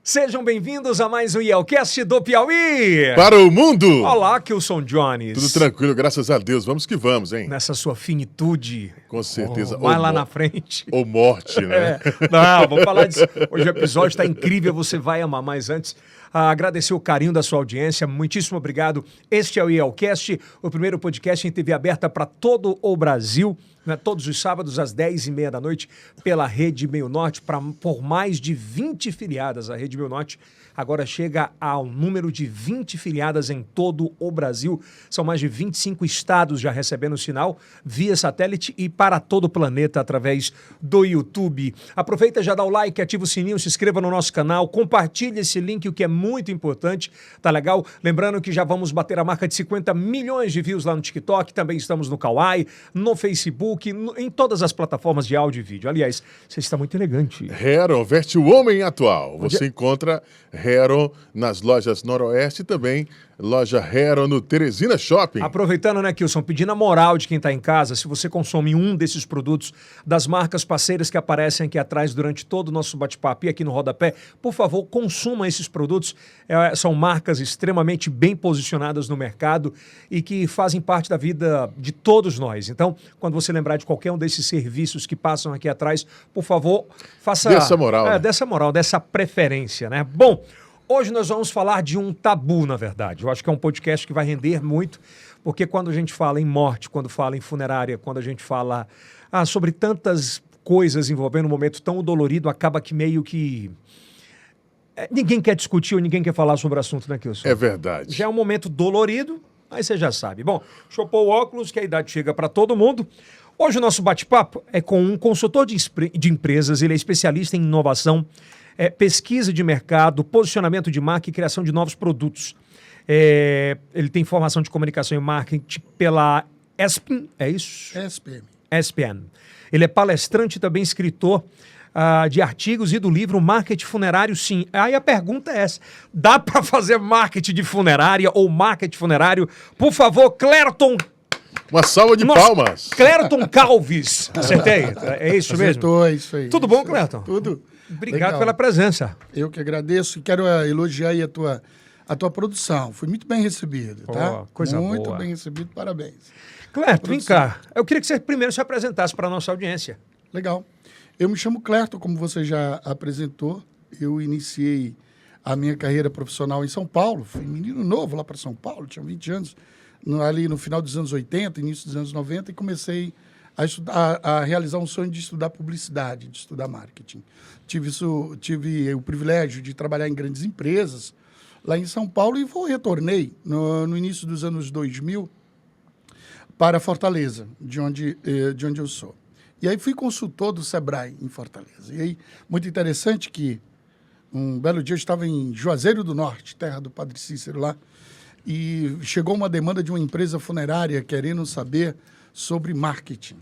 Sejam bem-vindos a mais um IELCast do Piauí. Para o mundo! Olá, Kilson Jones. Tudo tranquilo, graças a Deus. Vamos que vamos, hein? Nessa sua finitude. Com certeza. Vai lá na frente. Ou morte, né? Não, vou falar disso. Hoje o episódio está incrível, você vai amar. Mas antes, agradecer o carinho da sua audiência. Muitíssimo obrigado. Este é o IELCast, o primeiro podcast em TV aberta para todo o Brasil. Né, todos os sábados às 10h30 da noite pela Rede Meio Norte, por mais de 20 filiadas. A Rede Meio Norte agora chega ao número de 20 filiadas em todo o Brasil. São mais de 25 estados já recebendo o sinal via satélite e para todo o planeta através do YouTube. Aproveita, já dá o like, ativa o sininho, se inscreva no nosso canal, compartilhe esse link, o que é muito importante, tá legal? Lembrando que já vamos bater a marca de 50 milhões de views lá no TikTok, também estamos no Kawaii, no Facebook, em todas as plataformas de áudio e vídeo. Aliás, você está muito elegante. Heron veste o homem atual. Você encontra Heron nas lojas Noroeste e também loja Heron no Teresina Shopping. Aproveitando, né, Kilson, pedindo a moral de quem está em casa, se você consome um desses produtos das marcas parceiras que aparecem aqui atrás durante todo o nosso bate-papo e aqui no rodapé, por favor, consuma esses produtos. São marcas extremamente bem posicionadas no mercado e que fazem parte da vida de todos nós. Então, quando você lembrar de qualquer um desses serviços que passam aqui atrás, por favor, faça... Dessa moral. Né? Dessa moral, dessa preferência, né? Bom... Hoje nós vamos falar de um tabu, na verdade. Eu acho que é um podcast que vai render muito, porque quando a gente fala em morte, quando fala em funerária, quando a gente fala sobre tantas coisas envolvendo um momento tão dolorido, acaba que meio que... ninguém quer discutir ou ninguém quer falar sobre o assunto, né, Kilson? É verdade. Já é um momento dolorido, aí você já sabe. Bom, deixa eu pôr o óculos, que a idade chega para todo mundo. Hoje o nosso bate-papo é com um consultor de empresas, ele é especialista em inovação, pesquisa de mercado, posicionamento de marca e criação de novos produtos. Ele tem formação de comunicação e marketing pela ESPM, é isso? ESPM. Ele é palestrante e também escritor de artigos e do livro Marketing Funerário, sim. Aí a pergunta é essa, dá para fazer marketing de funerária ou marketing funerário? Por favor, Clerton. Uma salva de palmas. Clerton Calves. Acertei? É isso mesmo? Acertou, é isso aí. Tudo bom, Clerton? Tudo. Obrigado Legal. pela presença. Eu que agradeço e quero elogiar aí a tua produção. Fui muito bem recebido, tá? Coisa boa. Muito bem recebido, parabéns. Clerton, vem cá. Eu queria que você primeiro se apresentasse para a nossa audiência. Legal. Eu me chamo Clerton, como você já apresentou. Eu iniciei a minha carreira profissional em São Paulo. Fui menino novo lá para São Paulo, tinha 20 anos, ali no final dos anos 80, início dos anos 90, e comecei a realizar um sonho de estudar publicidade, de estudar marketing. Tive o privilégio de trabalhar em grandes empresas lá em São Paulo e retornei no início dos anos 2000 para Fortaleza, de onde eu sou. E aí fui consultor do Sebrae em Fortaleza. E aí, muito interessante que um belo dia eu estava em Juazeiro do Norte, terra do Padre Cícero lá, e chegou uma demanda de uma empresa funerária querendo saber sobre marketing.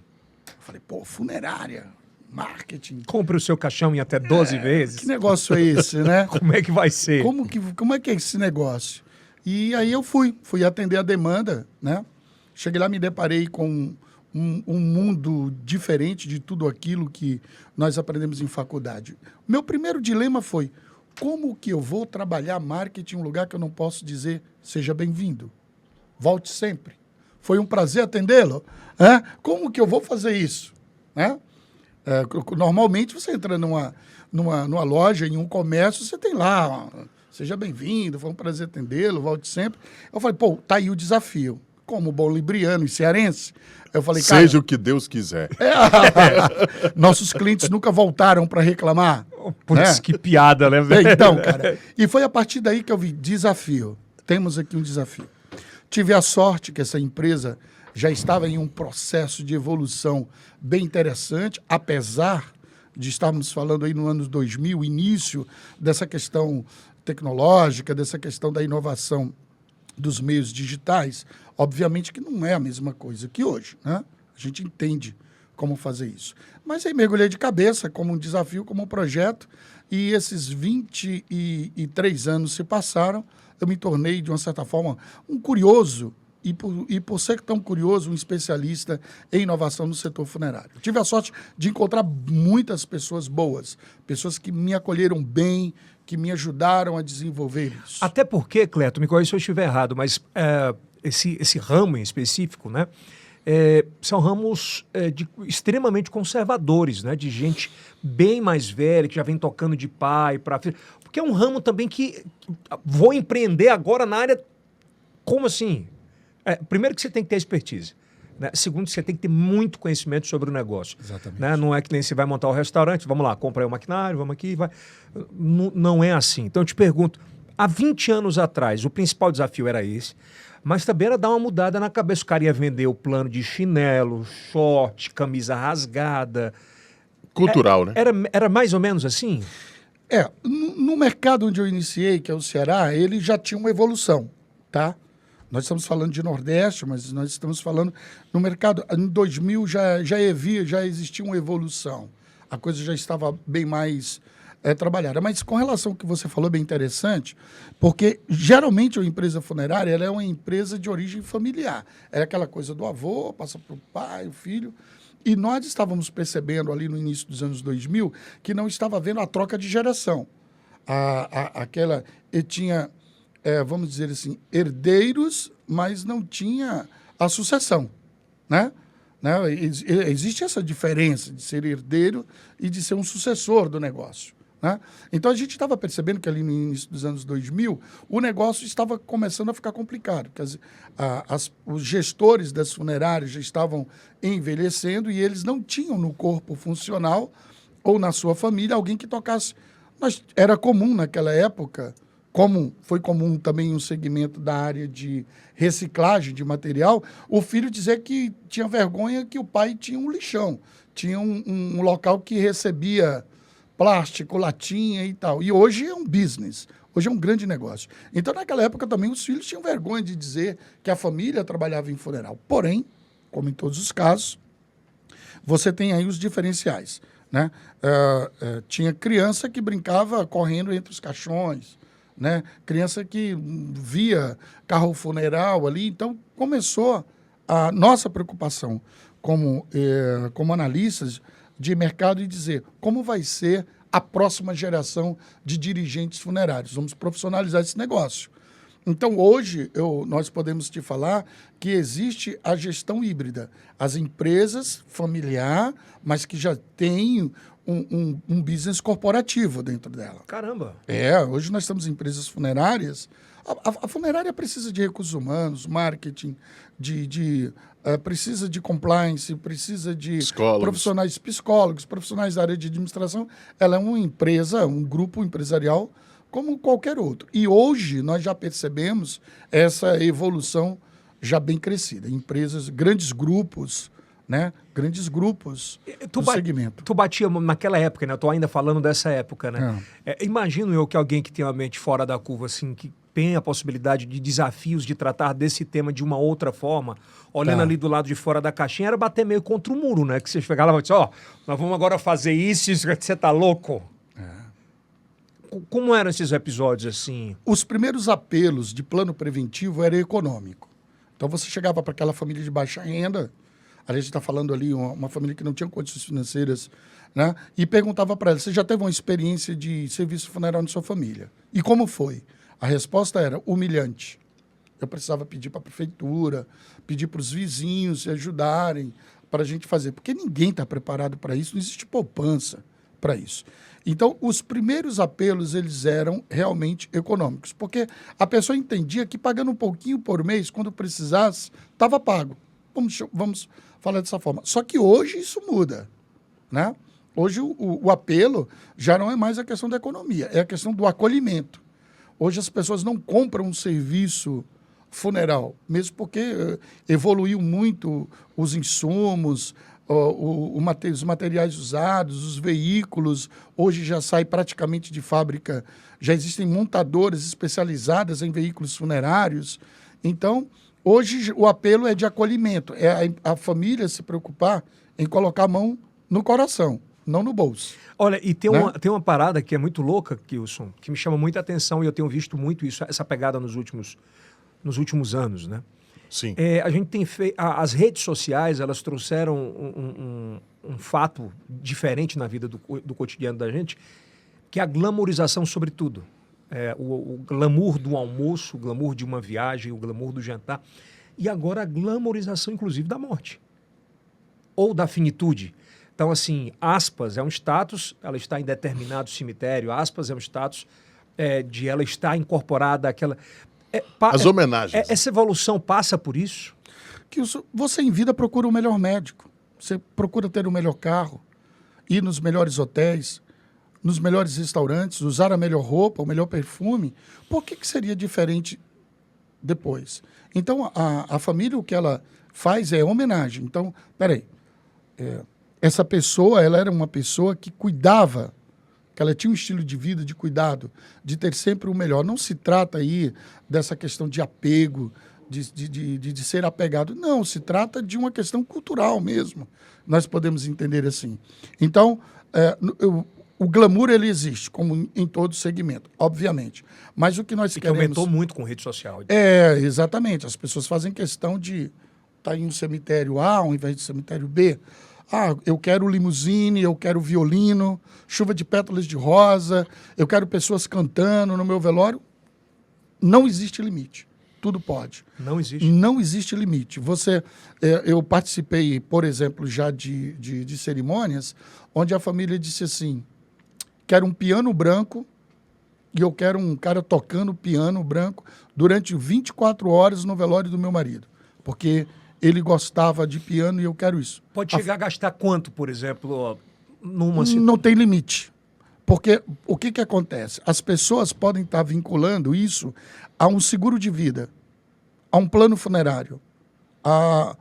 Eu falei, funerária, marketing. Compre o seu caixão em até 12 vezes. Que negócio é esse, né? Como é que vai ser? Como é que é esse negócio? E aí eu fui atender a demanda, né? Cheguei lá, me deparei com um mundo diferente de tudo aquilo que nós aprendemos em faculdade. Meu primeiro dilema foi, como que eu vou trabalhar marketing em um lugar que eu não posso dizer seja bem-vindo? Volte sempre. Foi um prazer atendê-lo. Como que eu vou fazer isso? Normalmente, você entra numa loja, em um comércio, você tem lá, seja bem-vindo, foi um prazer atendê-lo, volte sempre. Eu falei, tá aí o desafio. Como bom libriano e cearense, eu falei, cara... Seja o que Deus quiser. Nossos clientes nunca voltaram para reclamar. Putz, que piada, né, velho? Então, cara, e foi a partir daí que eu vi, desafio. Temos aqui um desafio. Tive a sorte que essa empresa já estava em um processo de evolução bem interessante, apesar de estarmos falando aí no ano 2000, início dessa questão tecnológica, dessa questão da inovação dos meios digitais, obviamente que não é a mesma coisa que hoje, né? A gente entende como fazer isso. Mas aí mergulhei de cabeça como um desafio, como um projeto, e esses 23 anos se passaram, eu me tornei, de uma certa forma, um curioso, e por ser tão curioso, um especialista em inovação no setor funerário. Tive a sorte de encontrar muitas pessoas boas, pessoas que me acolheram bem, que me ajudaram a desenvolver isso. Até porque, Cleto, me corrija se eu estiver errado, mas esse ramo em específico, né, são ramos extremamente conservadores, né, de gente bem mais velha, que já vem tocando de pai para filho. Porque é um ramo também que vou empreender agora na área. Como assim? Primeiro que você tem que ter expertise. Né? Segundo, você tem que ter muito conhecimento sobre o negócio. Exatamente. Né? Não é que nem você vai montar o restaurante, vamos lá, compra aí o maquinário, vamos aqui, vai. Não é assim. Então eu te pergunto, há 20 anos atrás, o principal desafio era esse, mas também era dar uma mudada na cabeça. O cara ia vender o plano de chinelo, short, camisa rasgada. Cultural, né? Era mais ou menos assim? No mercado onde eu iniciei, que é o Ceará, ele já tinha uma evolução, tá? Nós estamos falando de Nordeste, mas nós estamos falando no mercado. Em 2000 já existia uma evolução. A coisa já estava bem mais trabalhada. Mas com relação ao que você falou, é bem interessante, porque geralmente a empresa funerária ela é uma empresa de origem familiar. É aquela coisa do avô, passa para o pai, o filho. E nós estávamos percebendo ali no início dos anos 2000 que não estava havendo a troca de geração. Tinha, vamos dizer assim, herdeiros, mas não tinha a sucessão, né? Existe essa diferença de ser herdeiro e de ser um sucessor do negócio. Né? Então, a gente estava percebendo que ali no início dos anos 2000, o negócio estava começando a ficar complicado, porque os gestores das funerárias já estavam envelhecendo e eles não tinham no corpo funcional ou na sua família alguém que tocasse. Mas era comum naquela época, como foi comum também um segmento da área de reciclagem de material, o filho dizer que tinha vergonha que o pai tinha um lixão, tinha um local que recebia plástico, latinha e tal. E hoje é um business, hoje é um grande negócio. Então, naquela época também os filhos tinham vergonha de dizer que a família trabalhava em funeral. Porém, como em todos os casos, você tem aí os diferenciais. Né? Tinha criança que brincava correndo entre os caixões, né? Criança que via carro funeral ali. Então, começou a nossa preocupação como analistas de mercado e dizer como vai ser a próxima geração de dirigentes funerários. Vamos profissionalizar esse negócio. Então, hoje, nós podemos te falar que existe a gestão híbrida. As empresas familiar, mas que já têm um business corporativo dentro dela. Caramba! Hoje nós temos empresas funerárias. A funerária precisa de recursos humanos, marketing, precisa de compliance, precisa de psicólogos, profissionais da área de administração. Ela é uma empresa, um grupo empresarial como qualquer outro. E hoje nós já percebemos essa evolução já bem crescida. Empresas, grandes grupos, né? Grandes grupos do segmento. Tu batia naquela época, né? Eu tô ainda falando dessa época, né? Imagino eu que alguém que tem uma mente fora da curva, assim, que tem a possibilidade de desafios de tratar desse tema de uma outra forma, olhando ali do lado de fora da caixinha, era bater meio contra o muro, né? Que você chegava lá e disse, nós vamos agora fazer isso, você tá louco? Como eram esses episódios, assim? Os primeiros apelos de plano preventivo era econômico. Então, você chegava para aquela família de baixa renda, a gente está falando ali, uma família que não tinha condições financeiras, né? E perguntava para ela, você já teve uma experiência de serviço funerário na sua família? E como foi? A resposta era humilhante. Eu precisava pedir para a prefeitura, pedir para os vizinhos se ajudarem para a gente fazer, porque ninguém está preparado para isso, não existe poupança para isso. Então, os primeiros apelos, eles eram realmente econômicos, porque a pessoa entendia que pagando um pouquinho por mês, quando precisasse, estava pago. Vamos falar dessa forma. Só que hoje isso muda, né? Hoje o apelo já não é mais a questão da economia, é a questão do acolhimento. Hoje as pessoas não compram um serviço funeral, mesmo porque evoluiu muito os insumos, os materiais usados, os veículos, hoje já sai praticamente de fábrica, já existem montadoras especializadas em veículos funerários. Então, hoje o apelo é de acolhimento, é a família se preocupar em colocar a mão no coração, não no bolso. Olha, e tem uma parada que é muito louca, Kilson, que me chama muita atenção e eu tenho visto muito isso, essa pegada nos últimos anos, né? Sim. A gente tem feito... As redes sociais, elas trouxeram um fato diferente na vida do cotidiano da gente, que é a glamorização sobre tudo. O glamour do almoço, o glamour de uma viagem, o glamour do jantar. E agora a glamorização, inclusive, da morte. Ou da finitude. Então, assim, aspas é um status, ela está em determinado cemitério, aspas é um status de ela estar incorporada àquela... As homenagens. Essa evolução passa por isso? Que você em vida procura o melhor médico, você procura ter o melhor carro, ir nos melhores hotéis, nos melhores restaurantes, usar a melhor roupa, o melhor perfume. Por que seria diferente depois? Então, a família, o que ela faz é homenagem. Então, peraí, essa pessoa, ela era uma pessoa que cuidava, que ela tinha um estilo de vida, de cuidado, de ter sempre o melhor. Não se trata aí dessa questão de apego, de ser apegado. Não, se trata de uma questão cultural mesmo. Nós podemos entender assim. Então, o glamour, ele existe, como em todo segmento, obviamente. Mas o que nós queremos... Que aumentou muito com rede social. Exatamente. As pessoas fazem questão de estar em um cemitério A ao invés de cemitério B. Eu quero limusine, eu quero violino, chuva de pétalas de rosa, eu quero pessoas cantando no meu velório. Não existe limite. Tudo pode. Não existe? Não existe limite. Eu participei, por exemplo, já de cerimônias onde a família disse assim, quero um piano branco e eu quero um cara tocando piano branco durante 24 horas no velório do meu marido. Porque ele gostava de piano e eu quero isso. Pode chegar a gastar quanto, por exemplo, numa... Não tem limite. Porque o que acontece? As pessoas podem estar vinculando isso a um seguro de vida, a um plano funerário, a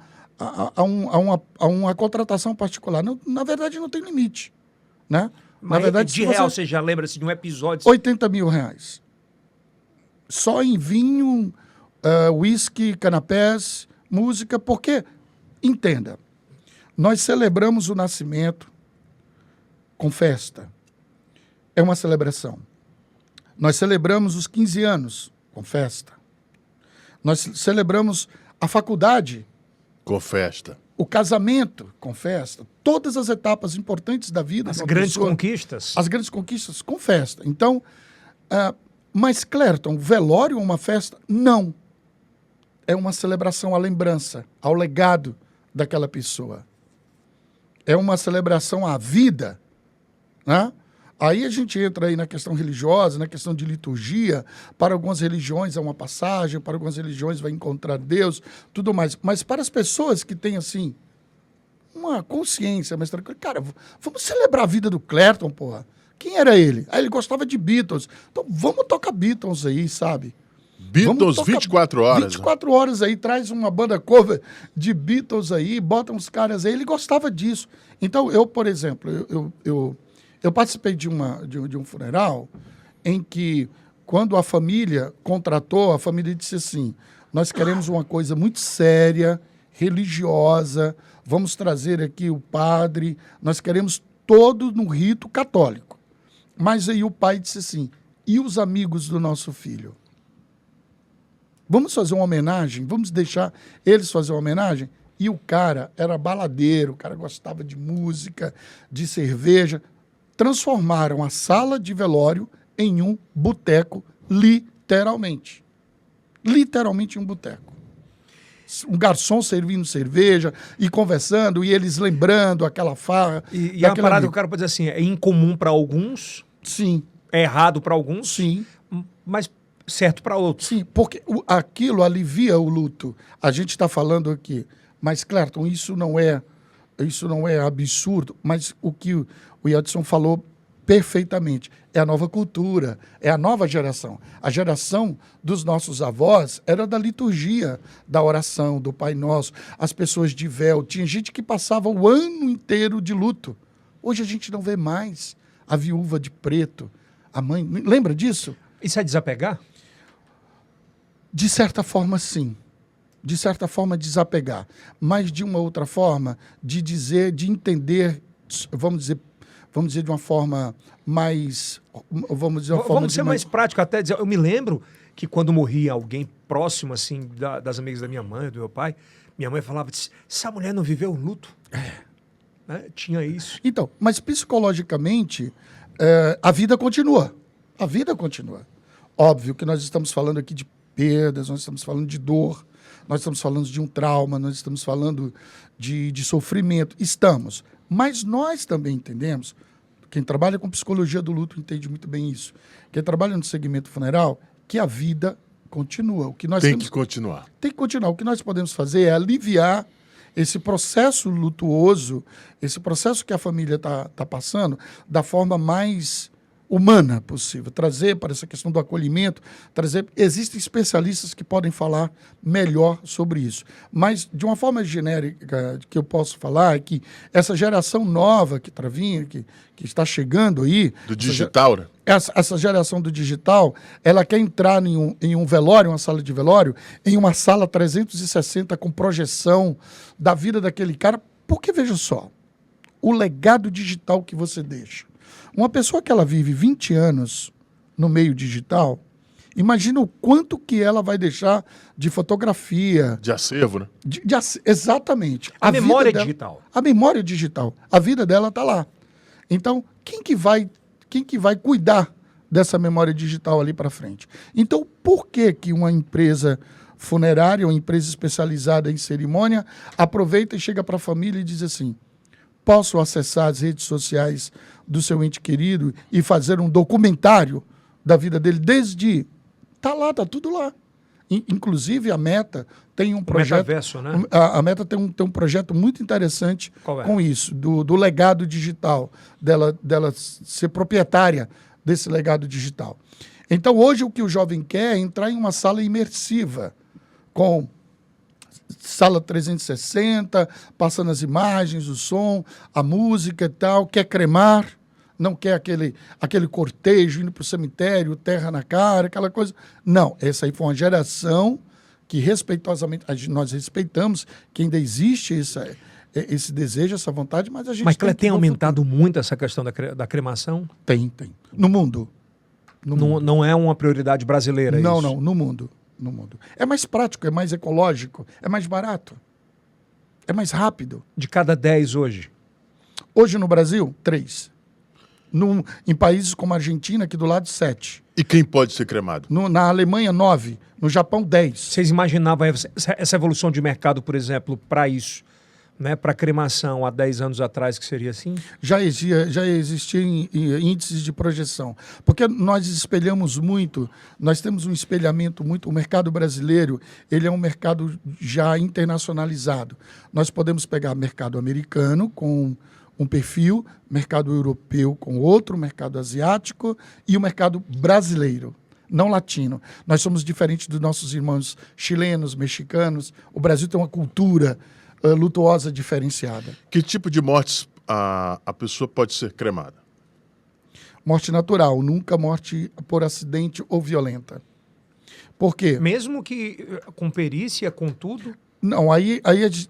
uma contratação particular. Não, na verdade, não tem limite. Né? Mas na verdade, de real, você já lembra-se de um episódio... 80 mil reais. Só em vinho, whisky, canapés, música, porque, entenda, nós celebramos o nascimento com festa. É uma celebração. Nós celebramos os 15 anos com festa. Nós celebramos a faculdade com festa. O casamento com festa. Todas as etapas importantes da vida. As grandes conquistas. As grandes conquistas com festa. Então, mas, Clérton, velório é uma festa? Não. É uma celebração à lembrança, ao legado daquela pessoa. É uma celebração à vida, né? Aí a gente entra aí na questão religiosa, na questão de liturgia. Para algumas religiões é uma passagem, para algumas religiões vai encontrar Deus, tudo mais. Mas para as pessoas que têm, assim, uma consciência mais tranquila, cara, vamos celebrar a vida do Clérton, porra. Quem era ele? Ele gostava de Beatles. Então vamos tocar Beatles aí, sabe? Beatles 24 horas. 24 horas aí, traz uma banda cover de Beatles aí, bota uns caras aí. Ele gostava disso. Então, eu, por exemplo, eu participei de um funeral em que, quando a família contratou, a família disse assim, nós queremos uma coisa muito séria, religiosa, vamos trazer aqui o padre, nós queremos todo no rito católico. Mas aí o pai disse assim, e os amigos do nosso filho? Vamos fazer uma homenagem? Vamos deixar eles fazer uma homenagem? E o cara era baladeiro, o cara gostava de música, de cerveja. Transformaram a sala de velório em um boteco, literalmente. Literalmente um boteco. Um garçom servindo cerveja e conversando, e eles lembrando aquela farra. E a parada que o cara pode dizer assim, é incomum para alguns. Sim. É errado para alguns. Sim. Mas certo para outros. Sim, porque aquilo alivia o luto. A gente está falando aqui. Mas, Clérton, isso não é absurdo, mas o que o Edson falou perfeitamente. É a nova cultura, é a nova geração. A geração dos nossos avós era da liturgia, da oração, do Pai Nosso, as pessoas de véu. Tinha gente que passava o ano inteiro de luto. Hoje a gente não vê mais a viúva de preto, a mãe. Lembra disso? Isso é desapegar? De certa forma, sim. De certa forma, desapegar. Mas, de uma outra forma, de dizer, de entender, vamos dizer de uma forma mais... Vamos ser mais prático, até dizer. Eu me lembro que quando morria alguém próximo, assim, das amigas da minha mãe, do meu pai, minha mãe falava, essa mulher não viveu luto. Né? Tinha isso. Então, mas psicologicamente, a vida continua. A vida continua. Óbvio que nós estamos falando aqui de perdas, nós estamos falando de dor, nós estamos falando de um trauma, nós estamos falando de sofrimento. Estamos. Mas nós também entendemos, quem trabalha com psicologia do luto entende muito bem isso, quem trabalha no segmento funeral, que a vida continua. O que nós Tem que continuar. Tem que continuar. O que nós podemos fazer é aliviar esse processo lutuoso, esse processo que a família tá passando, da forma mais humana possível. Trazer para essa questão do acolhimento, existem especialistas que podem falar melhor sobre isso. Mas, de uma forma genérica, que eu posso falar é que essa geração nova que está chegando aí... Do digital, né? Essa geração do digital, ela quer entrar em um velório, uma sala de velório, em uma sala 360 com projeção da vida daquele cara. Porque, veja só, o legado digital que você deixa. Uma pessoa que ela vive 20 anos no meio digital, imagina o quanto que ela vai deixar de fotografia. De acervo, né? Exatamente. A memória digital. A memória digital. A vida dela está lá. Então, quem que vai cuidar dessa memória digital ali para frente? Então, por que uma empresa funerária, uma empresa especializada em cerimônia, aproveita e chega para a família e diz assim: posso acessar as redes sociais do seu ente querido e fazer um documentário da vida dele desde... Tá lá, tá tudo lá. Inclusive, a Meta tem um projeto... Metaverso, né? A Meta tem um projeto muito interessante com isso, do legado digital, dela ser proprietária desse legado digital. Então, hoje, o que o jovem quer é entrar em uma sala imersiva, com sala 360, passando as imagens, o som, a música e tal, quer cremar, não quer aquele cortejo indo para o cemitério, terra na cara, aquela coisa. Não, essa aí foi uma geração que respeitosamente, nós respeitamos que ainda existe esse desejo, essa vontade, mas a gente... Mas tem aumentado muito essa questão da cremação? Tem. No mundo. Não é uma prioridade brasileira isso? Não, no mundo. É mais prático, é mais ecológico, é mais barato, é mais rápido. De cada 10 hoje? Hoje no Brasil, 3. Em países como a Argentina, aqui do lado, 7. E quem pode ser cremado? Na Alemanha, 9. No Japão, 10. Vocês imaginavam essa evolução de mercado, por exemplo, para isso, né, para cremação há 10 anos atrás, que seria assim? Já existiam índices de projeção. Porque nós espelhamos muito, nós temos um espelhamento muito... O mercado brasileiro, ele é um mercado já internacionalizado. Nós podemos pegar mercado americano com um perfil, mercado europeu com outro, mercado asiático e o mercado brasileiro, não latino. Nós somos diferentes dos nossos irmãos chilenos, mexicanos. O Brasil tem uma cultura lutuosa diferenciada. Que tipo de mortes a pessoa pode ser cremada? Morte natural, nunca morte por acidente ou violenta. Por quê? Mesmo que com perícia, com tudo? Não, aí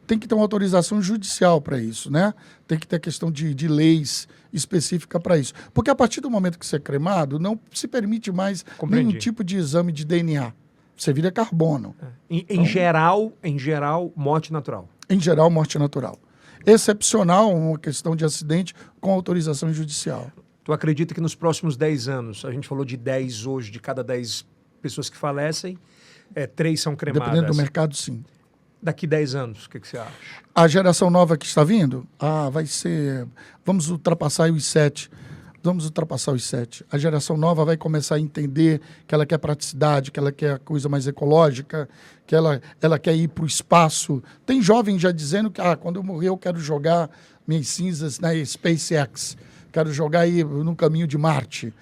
tem que ter uma autorização judicial para isso, né? Tem que ter questão de leis específica para isso. Porque a partir do momento que você é cremado, não se permite mais nenhum tipo de exame de DNA. Você vira carbono. Em geral, morte natural. Em geral, morte natural. Excepcional, uma questão de acidente com autorização judicial. Tu acredita que nos próximos 10 anos, a gente falou de 10 hoje, de cada 10 pessoas que falecem, 3 são cremadas? Dependendo do mercado, sim. Daqui 10 anos, o que você acha? A geração nova que está vindo, vai ser... Vamos ultrapassar os 7. A geração nova vai começar a entender que ela quer praticidade, que ela quer coisa mais ecológica, que ela quer ir para o espaço. Tem jovem já dizendo que quando eu morrer eu quero jogar minhas cinzas na SpaceX, quero jogar aí no caminho de Marte.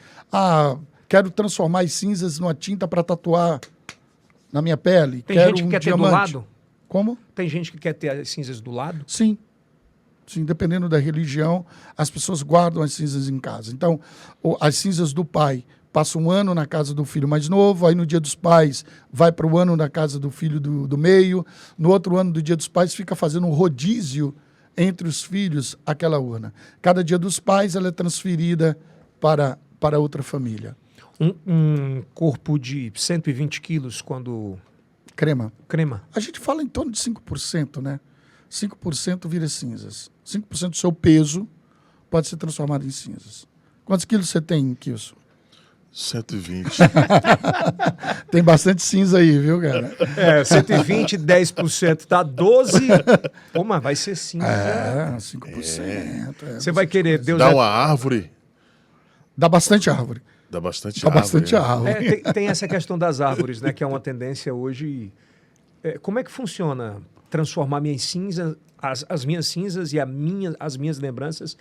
Quero transformar as cinzas numa tinta para tatuar na minha pele. Tem gente que quer ter do lado? Como? Tem gente que quer ter as cinzas do lado? Sim. Sim, dependendo da religião, as pessoas guardam as cinzas em casa. Então, as cinzas do pai passam um ano na casa do filho mais novo, aí no dia dos pais vai para o ano na casa do filho do meio, no outro ano do dia dos pais fica fazendo um rodízio entre os filhos aquela urna. Cada dia dos pais ela é transferida para outra família. Um corpo de 120 quilos quando... Crema. A gente fala em torno de 5%, né? 5% vira cinzas. 5% do seu peso pode ser transformado em cinzas. Quantos quilos você tem, Kilson? 120. Tem bastante cinza aí, viu, cara? 120, 10% tá 12. Pô, mas vai ser cinza. 5%. Você vai querer, Deus Dá uma árvore. Dá bastante árvore. Dá bastante Dá árvore. bastante árvore. Tem essa questão das árvores, né? Que é uma tendência hoje. Como é que funciona transformar minhas cinzas, as minhas cinzas e as minhas lembranças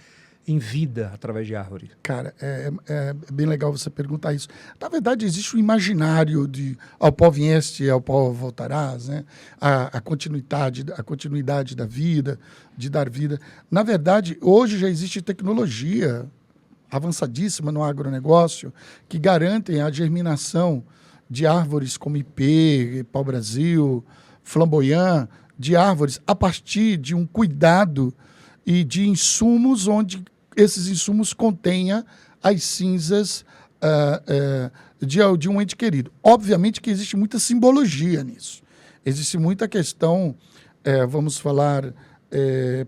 em vida através de árvores? Cara, é bem legal você perguntar isso. Na verdade, existe o imaginário de ao pó vieste, ao pó voltarás, né? A continuidade da vida, de dar vida. Na verdade, hoje já existe tecnologia avançadíssima no agronegócio que garantem a germinação de árvores como ipê, pau-brasil, flamboyant, de árvores a partir de um cuidado e de insumos onde esses insumos contenha as cinzas de um ente querido. Obviamente que existe muita simbologia nisso. Existe muita questão, vamos falar,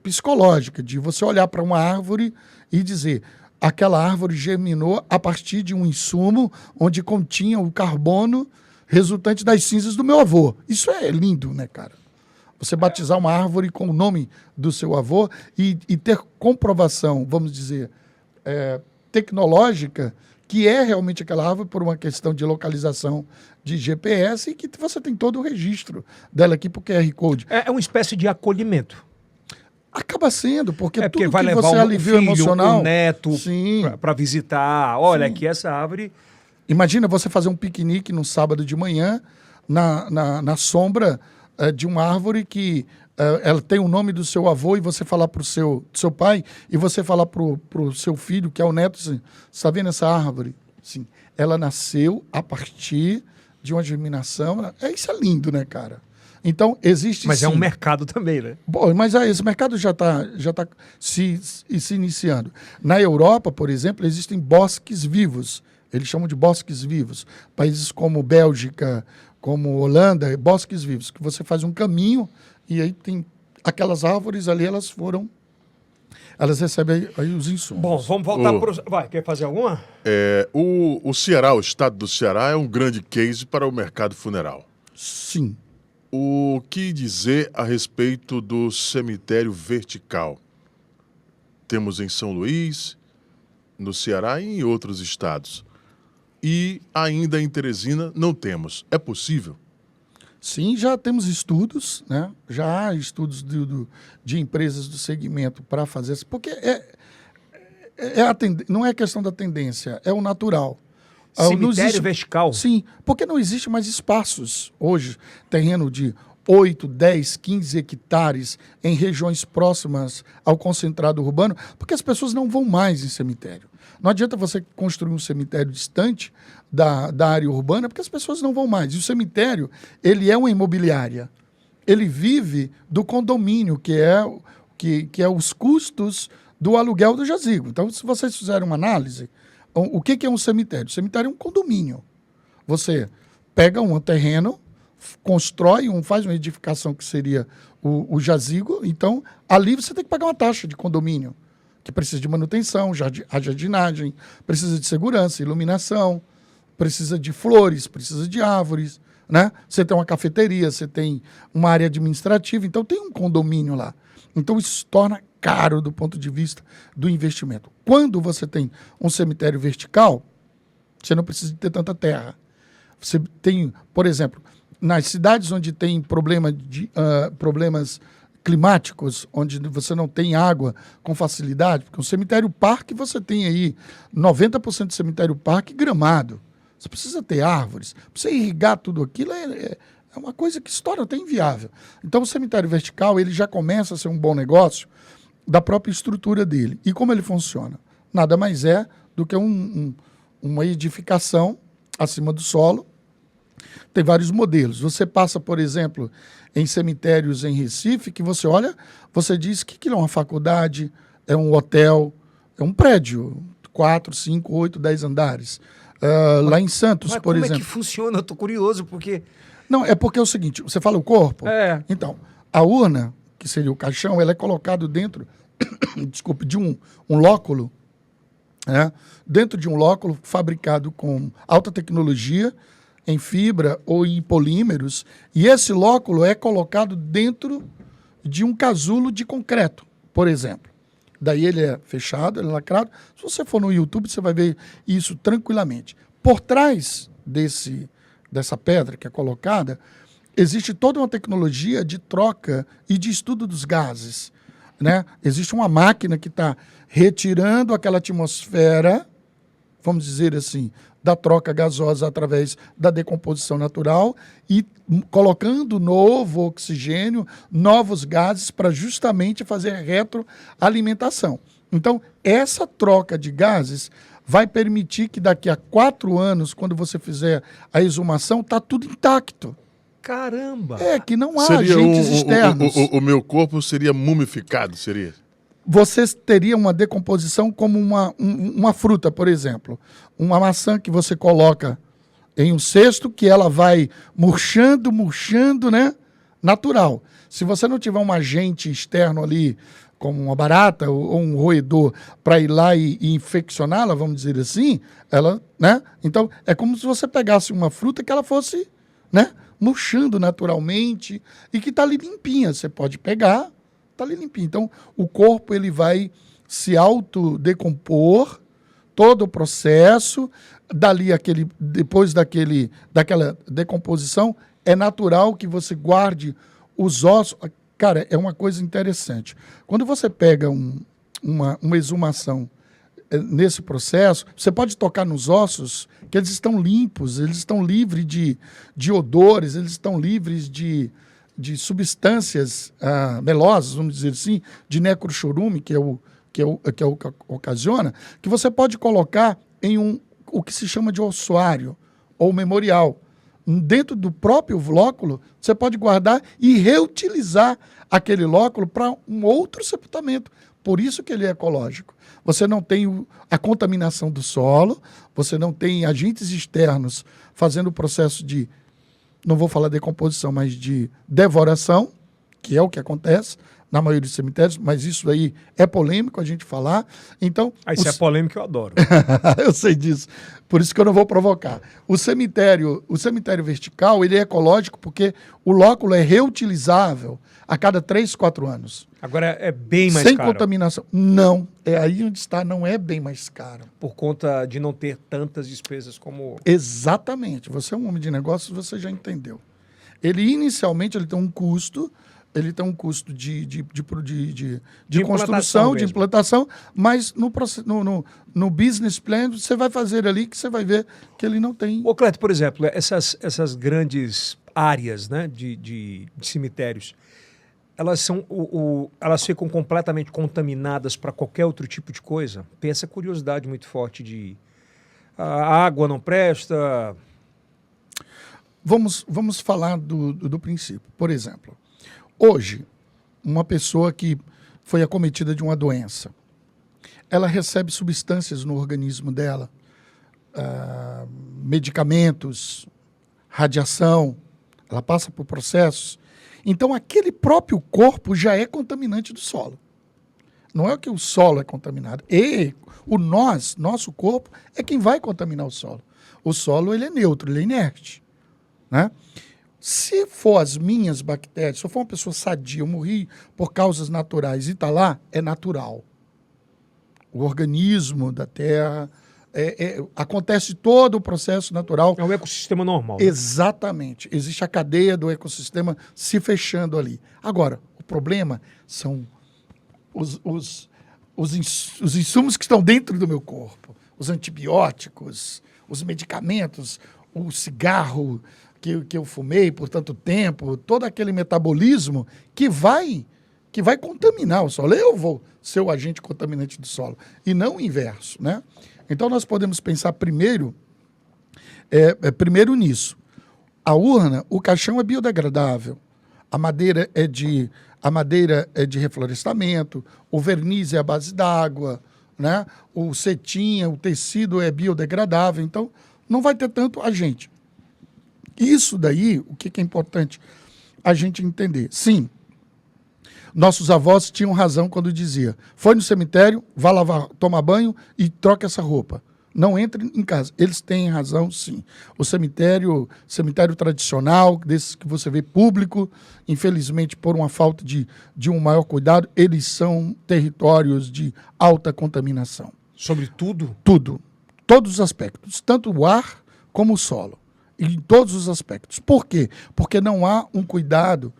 psicológica, de você olhar para uma árvore e dizer aquela árvore germinou a partir de um insumo onde continha o carbono resultante das cinzas do meu avô. Isso é lindo, né, cara? Você batizar uma árvore com o nome do seu avô e ter comprovação, vamos dizer, tecnológica, que é realmente aquela árvore por uma questão de localização de GPS e que você tem todo o registro dela aqui por QR Code. É uma espécie de acolhimento. Acaba sendo, porque Porque tudo vai que levar você o alivio filho, emocional... o neto Sim. para visitar. Olha, Sim. aqui essa árvore... Imagina você fazer um piquenique no sábado de manhã na sombra de uma árvore que ela tem o nome do seu avô e você falar para o seu pai e você falar para o seu filho, que é o neto, assim, você está vendo essa árvore? Sim, ela nasceu a partir de uma germinação. Isso é lindo, né, cara? Então, existe Mas sim. é um mercado também, né? Bom, mas esse mercado já está se iniciando. Na Europa, por exemplo, existem bosques vivos. Eles chamam de bosques vivos. Países como Bélgica, como Holanda, bosques vivos, que você faz um caminho e aí tem aquelas árvores ali, elas recebem aí os insumos. Bom, vamos voltar para o... Vai, quer fazer alguma? O Ceará, o estado do Ceará, é um grande case para o mercado funeral. Sim. O que dizer a respeito do cemitério vertical? Temos em São Luís, no Ceará e em outros estados. E ainda em Teresina não temos. É possível? Sim, já temos estudos, né? Já há estudos de empresas do segmento para fazer isso, porque não é questão da tendência, é o natural. Cemitério vertical? Sim, porque não existe mais espaços hoje, terreno de 8, 10, 15 hectares em regiões próximas ao concentrado urbano, porque as pessoas não vão mais em cemitério. Não adianta você construir um cemitério distante da área urbana, porque as pessoas não vão mais. E o cemitério, ele é uma imobiliária. Ele vive do condomínio, que é os custos do aluguel do jazigo. Então, se vocês fizerem uma análise, o que é um cemitério? O cemitério é um condomínio. Você pega um terreno, constrói, faz uma edificação que seria o jazigo, então ali você tem que pagar uma taxa de condomínio, que precisa de manutenção, a jardinagem, precisa de segurança, iluminação, precisa de flores, precisa de árvores, né? Você tem uma cafeteria, você tem uma área administrativa, então tem um condomínio lá. Então isso se torna caro do ponto de vista do investimento. Quando você tem um cemitério vertical, você não precisa ter tanta terra. Você tem, por exemplo, nas cidades onde tem problemas climáticos, onde você não tem água com facilidade, porque um cemitério-parque você tem aí 90% de cemitério-parque gramado. Você precisa ter árvores. Para você irrigar tudo aquilo é uma coisa que se torna até inviável. Então o cemitério vertical ele já começa a ser um bom negócio da própria estrutura dele. E como ele funciona? Nada mais é do que uma edificação acima do solo. Tem vários modelos. Você passa, por exemplo, em cemitérios em Recife, que você olha, você diz que é uma faculdade, é um hotel, é um prédio, 4, 5, 8, 10 andares. Lá em Santos, por exemplo. Como é que funciona? Eu estou curioso, porque... Não, é porque é o seguinte, você fala o corpo? É. Então, a urna, que seria o caixão, ela é colocado dentro, desculpe, de um lóculo né, dentro de um lóculo fabricado com alta tecnologia, em fibra ou em polímeros, e esse lóculo é colocado dentro de um casulo de concreto, por exemplo. Daí ele é fechado, ele é lacrado. Se você for no YouTube, você vai ver isso tranquilamente. Por trás dessa pedra que é colocada, existe toda uma tecnologia de troca e de estudo dos gases, né? Existe uma máquina que está retirando aquela atmosfera, vamos dizer assim, da troca gasosa através da decomposição natural e colocando novo oxigênio, novos gases para justamente fazer retroalimentação. Então, essa troca de gases vai permitir que daqui a 4 anos, quando você fizer a exumação, está tudo intacto. Caramba! É, que não há Seria agentes externos. o meu corpo seria mumificado, seria? Você teria uma decomposição como uma fruta, por exemplo. Uma maçã que você coloca em um cesto que ela vai murchando, né? Natural. Se você não tiver um agente externo ali, como uma barata ou um roedor, para ir lá e infeccioná-la, vamos dizer assim, ela, né? Então, é como se você pegasse uma fruta que ela fosse, né, murchando naturalmente e que está ali limpinha. Você pode pegar, está ali limpinho. Então, o corpo ele vai se autodecompor, todo o processo, depois daquela decomposição, é natural que você guarde os ossos. Cara, é uma coisa interessante. Quando você pega uma exumação nesse processo, você pode tocar nos ossos que eles estão limpos, eles estão livres de odores, eles estão livres de substâncias melosas, vamos dizer assim, de necrochorume, que é o que ocasiona, que você pode colocar em o que se chama de ossuário ou memorial. Dentro do próprio lóculo, você pode guardar e reutilizar aquele lóculo para um outro sepultamento. Por isso que ele é ecológico. Você não tem a contaminação do solo, você não tem agentes externos fazendo o processo de, não vou falar decomposição, mas de devoração, que é o que acontece na maioria dos cemitérios, mas isso aí é polêmico a gente falar. Então, isso é polêmico, eu adoro. Eu sei disso, por isso que eu não vou provocar. O cemitério vertical, ele é ecológico porque o lóculo é reutilizável a cada 3, 4 anos. Agora é bem mais sem caro. Sem contaminação. Não, é aí onde está, não é bem mais caro. Por conta de não ter tantas despesas como... Exatamente, você é um homem de negócios, você já entendeu. Ele inicialmente ele tem um custo de construção, de implantação, mas no business plan você vai fazer ali que você vai ver que ele não tem... Ô Cleto, por exemplo, essas grandes áreas, né, de cemitérios, elas ficam completamente contaminadas para qualquer outro tipo de coisa? Tem essa curiosidade muito forte de a água não presta... Vamos falar do princípio. Por exemplo, hoje, uma pessoa que foi acometida de uma doença, ela recebe substâncias no organismo dela, medicamentos, radiação, ela passa por processos. Então, aquele próprio corpo já é contaminante do solo. Não é que o solo é contaminado. E nosso corpo, é quem vai contaminar o solo. O solo ele é neutro, ele é inerte. Né? Se for as minhas bactérias, se eu for uma pessoa sadia, eu morri por causas naturais e está lá, é natural. O organismo da Terra, acontece todo o processo natural. É um ecossistema normal. Né? Exatamente. Existe a cadeia do ecossistema se fechando ali. Agora, o problema são os insumos que estão dentro do meu corpo. Os antibióticos, os medicamentos, o cigarro que eu fumei por tanto tempo, todo aquele metabolismo que vai contaminar o solo. Eu vou ser o agente contaminante do solo, e não o inverso, né? Então, nós podemos pensar primeiro nisso. A urna, o caixão é biodegradável, a madeira é de reflorestamento, o verniz é à base d'água, né? O cetim, o tecido é biodegradável, então não vai ter tanto agente. Isso daí, o que é importante a gente entender? Sim, Nossos avós tinham razão quando dizia: foi no cemitério, vá lavar, tomar banho e troque essa roupa. Não entre em casa. Eles têm razão, sim. O cemitério tradicional, desses que você vê público, infelizmente, por uma falta de um maior cuidado, eles são territórios de alta contaminação. Sobre tudo? Tudo. Todos os aspectos. Tanto o ar como o solo. Em todos os aspectos. Por quê? Porque não há um cuidado,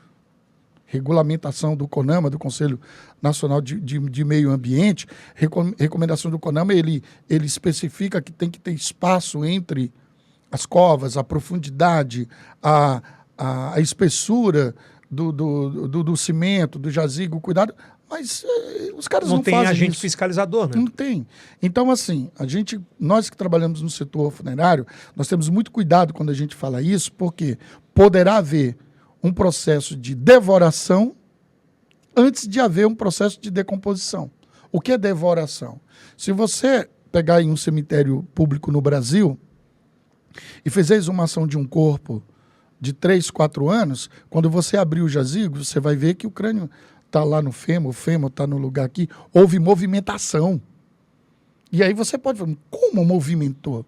regulamentação do CONAMA, do Conselho Nacional de Meio Ambiente, recomendação do CONAMA, ele especifica que tem que ter espaço entre as covas, a profundidade, a espessura do cimento, do jazigo, o cuidado, mas os caras não fazem isso. Não tem agente fiscalizador, né? Não tem. Então, assim, nós que trabalhamos no setor funerário, nós temos muito cuidado quando a gente fala isso, porque poderá haver um processo de devoração antes de haver um processo de decomposição. O que é devoração? Se você pegar em um cemitério público no Brasil e fizer a exumação de um corpo de 3, 4 anos, quando você abrir o jazigo, você vai ver que o crânio está lá no fêmur, o fêmur está no lugar aqui, houve movimentação. E aí você pode falar, como movimentou?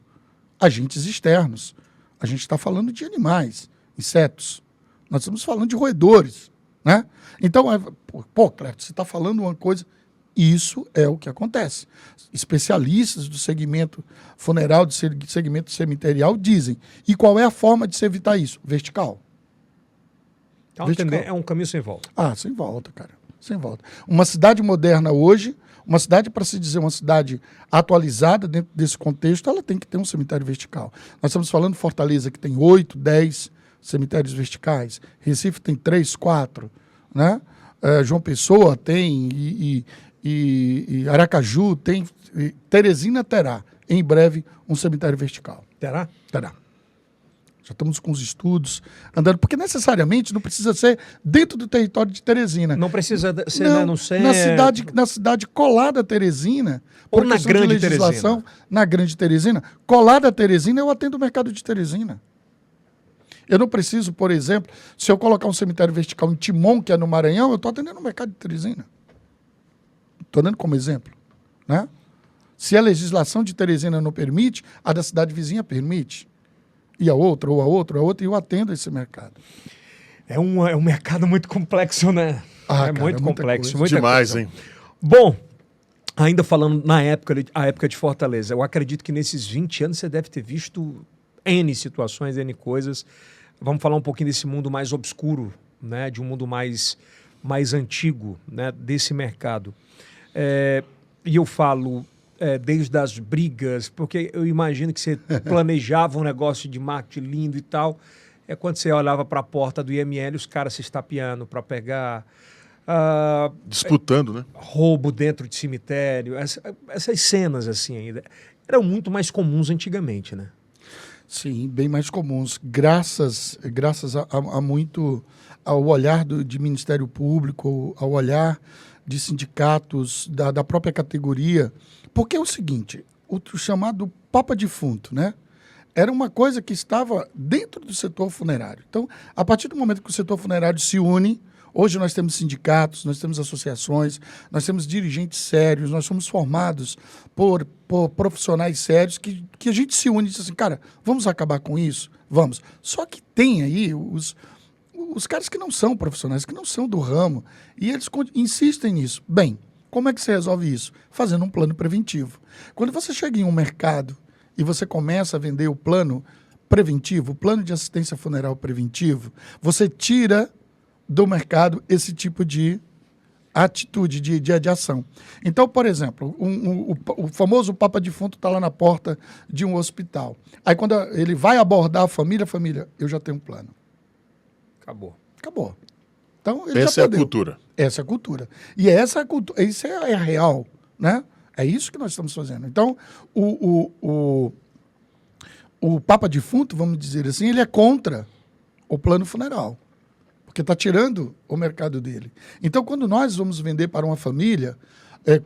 Agentes externos. A gente está falando de animais, insetos. Nós estamos falando de roedores, né? Então, Cleto, você está falando uma coisa... Isso é o que acontece. Especialistas do segmento funeral, do segmento cemiterial, dizem. E qual é a forma de se evitar isso? Vertical. Então, é um caminho sem volta. Sem volta, cara. Sem volta. Uma cidade moderna hoje, uma cidade, para se dizer uma cidade atualizada dentro desse contexto, ela tem que ter um cemitério vertical. Nós estamos falando de Fortaleza, que tem 8, 10 cemitérios verticais. Recife tem 3, 4. Né? João Pessoa tem, e Aracaju tem, Teresina terá, em breve, um cemitério vertical. Terá? Terá. Já estamos com os estudos andando, porque necessariamente não precisa ser dentro do território de Teresina. Não precisa ser no centro. Na cidade colada a Teresina. Ou na grande Teresina. Na grande Teresina. Colada a Teresina, eu atendo o mercado de Teresina. Eu não preciso, por exemplo, se eu colocar um cemitério vertical em Timon, que é no Maranhão, eu estou atendendo o mercado de Teresina. Estou dando como exemplo. Né? Se a legislação de Teresina não permite, a da cidade vizinha permite. E a outra, e eu atendo esse mercado. É um mercado muito complexo, né? Cara, muito complexo. Demais, coisa. hein? Bom, ainda falando a época de Fortaleza, eu acredito que nesses 20 anos você deve ter visto N situações, N coisas. Vamos falar um pouquinho desse mundo mais obscuro, né? De um mundo mais antigo, né? Desse mercado. E eu falo... desde as brigas, porque eu imagino que você planejava um negócio de marketing lindo e tal, quando você olhava para a porta do IML, os caras se estapeando para pegar... disputando, né? Roubo dentro de cemitério, essas cenas assim ainda, eram muito mais comuns antigamente, né? Sim, bem mais comuns, graças a muito ao olhar de Ministério Público, ao olhar de sindicatos da própria categoria. Porque é o seguinte, o chamado Papa Defunto, né? Era uma coisa que estava dentro do setor funerário. Então, a partir do momento que o setor funerário se une, hoje nós temos sindicatos, nós temos associações, nós temos dirigentes sérios, nós somos formados por profissionais sérios que a gente se une e diz assim, cara, vamos acabar com isso? Vamos. Só que tem aí os caras que não são profissionais, que não são do ramo, e eles insistem nisso. Bem, como é que você resolve isso? Fazendo um plano preventivo. Quando você chega em um mercado e você começa a vender o plano preventivo, o plano de assistência funeral preventivo, você tira do mercado esse tipo de atitude, de ação. Então, por exemplo, o famoso Papa Defunto está lá na porta de um hospital. Aí quando ele vai abordar a família, eu já tenho um plano. Acabou. Então, ele essa já é a cultura. Essa é a cultura. E essa é a cultura, isso é real, né? É isso que nós estamos fazendo. Então, o Papa Defunto, vamos dizer assim, ele é contra o plano funeral, porque está tirando o mercado dele. Então, quando nós vamos vender para uma família,